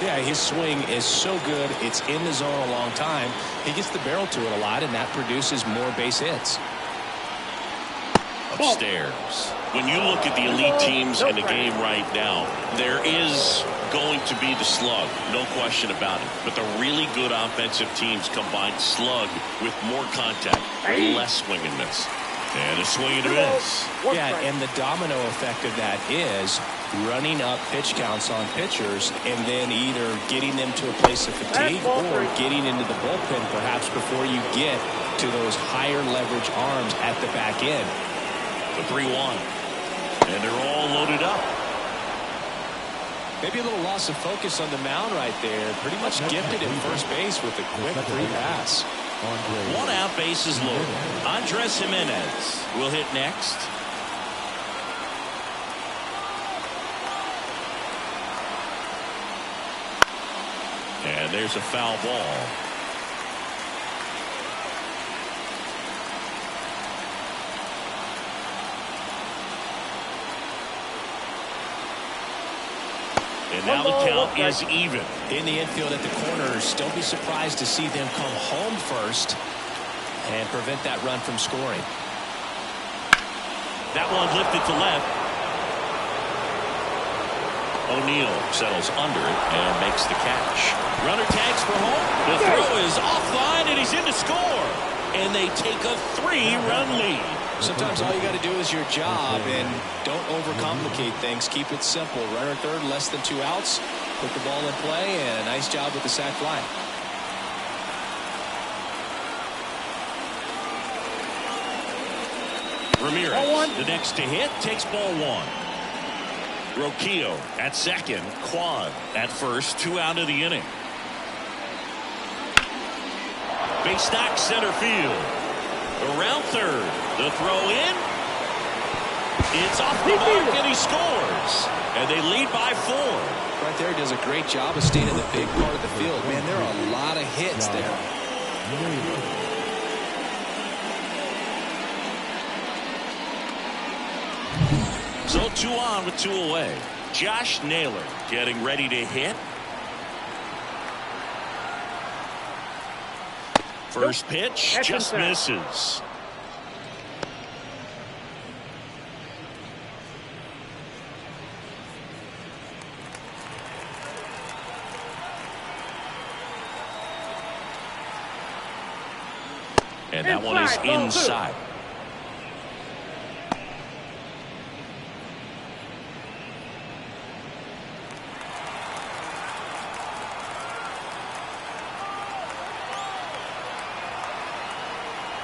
S2: Yeah, his swing is so good. It's in the zone a long time. He gets the barrel to it a lot, and that produces more base hits.
S1: Upstairs. When you look at the elite teams in the game right now, there is going to be the slug, no question about it. But the really good offensive teams combine slug with more contact, less swing and miss. And a swing and a miss.
S2: Yeah, and the domino effect of that is running up pitch counts on pitchers and then either getting them to a place of fatigue or getting into the bullpen perhaps before you get to those higher leverage arms at the back end.
S1: The 3-1. And they're all loaded up.
S2: Maybe a little loss of focus on the mound right there. Pretty much gifted at first base with a quick free pass.
S1: 1 out, bases loaded. Andres Jimenez will hit next. And there's a foul ball. And now the count is even.
S2: In the infield at the corners, don't be surprised to see them come home first and prevent that run from scoring.
S1: That one lifted to left. O'Neill settles under it and makes the catch. Runner tags for home. The throw is offline and he's in to score. And they take a 3-run lead.
S2: Sometimes all you got to do is your job and don't overcomplicate things. Keep it simple. Runner third, less than 2 outs. Put the ball in play, and a nice job with the sac fly.
S1: Ramirez, the next to hit, takes ball 1. Roquillo at second. Kwan at first. 2 out of the inning. Base knock center field. Around third. The throw in. It's off the mark and he scores. And they lead by 4.
S2: Right there, does a great job of staying in the big part of the field. Man, there are a lot of hits there.
S1: So 2 on with 2 away. Josh Naylor getting ready to hit. First pitch just misses. And that one is inside.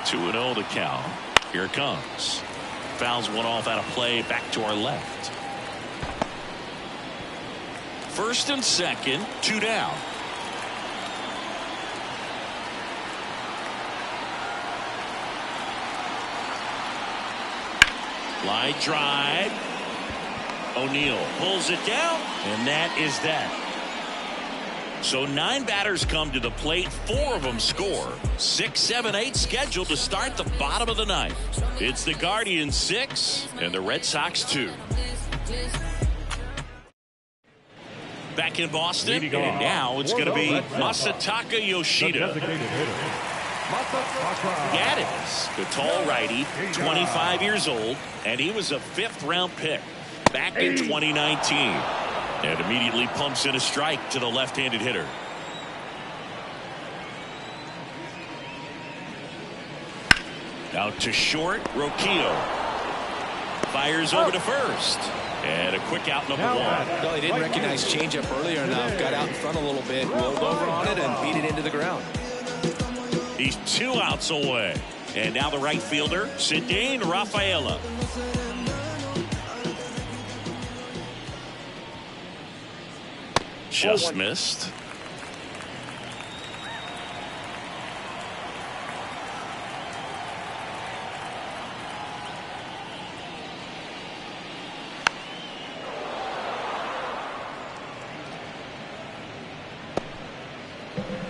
S1: Two and 0 to count. Here it comes. Fouls one off out of play. Back to our left. First and second. 2 down. Line drive. O'Neill pulls it down, and that is that. So 9 batters come to the plate. 4 of them score. 6, 7, 8 scheduled to start the bottom of the 9th. It's the Guardians 6 and the Red Sox 2. Back in Boston, and now it's going to be Masataka Yoshida. That is the tall righty, 25 years old, and he was a 5th-round pick back in 2019. And immediately pumps in a strike to the left-handed hitter. Out to short, Roquillo fires over to first. And a quick out, number 1.
S2: Well, he didn't recognize changeup earlier enough. Got out in front a little bit, rolled over on it, and beat it into the ground.
S1: He's 2 outs away. And now the right fielder, Cedane Rafaela. Just missed.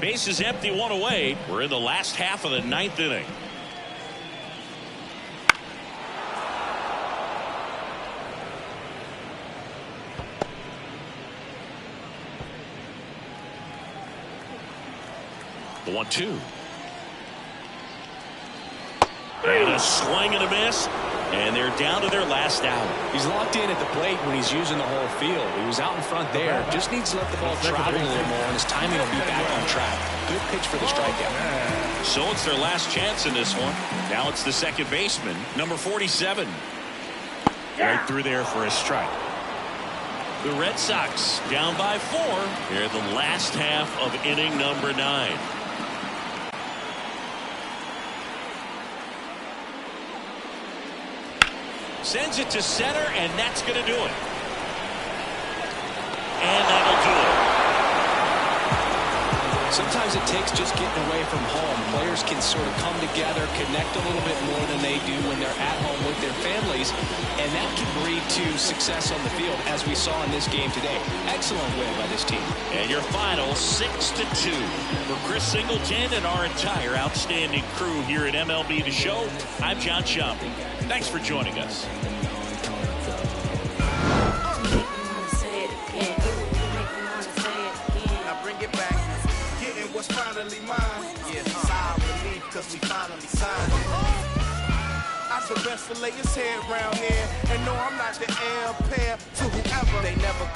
S1: Base is empty, one away. We're in the last half of the ninth inning. The 1-2. And a swing and a miss. And they're down to their last out.
S2: He's locked in at the plate when he's using the whole field. He was out in front there. Just needs to let the ball travel a little more, and his timing will be back on track. Good pitch for the strikeout.
S1: So it's their last chance in this one. Now it's the second baseman, number 47. Right through there for a strike. The Red Sox down by 4. They're the last half of inning number 9. Sends it to center, and that's going to do it. And that'll do it.
S2: Sometimes it takes just getting away from home. Players can sort of come together, connect a little bit more than they do when they're at home with their families, and that can breed to success on the field, as we saw in this game today. Excellent win by this team.
S1: And your final 6-2 for Chris Singleton and our entire outstanding crew here at MLB The Show. I'm John Schaumburg. Thanks for joining us.
S5: Finally mine. Yeah, sigh of relief, cause we finally signed. I should best to lay his head round here and know I'm not the heir apparent to whoever they never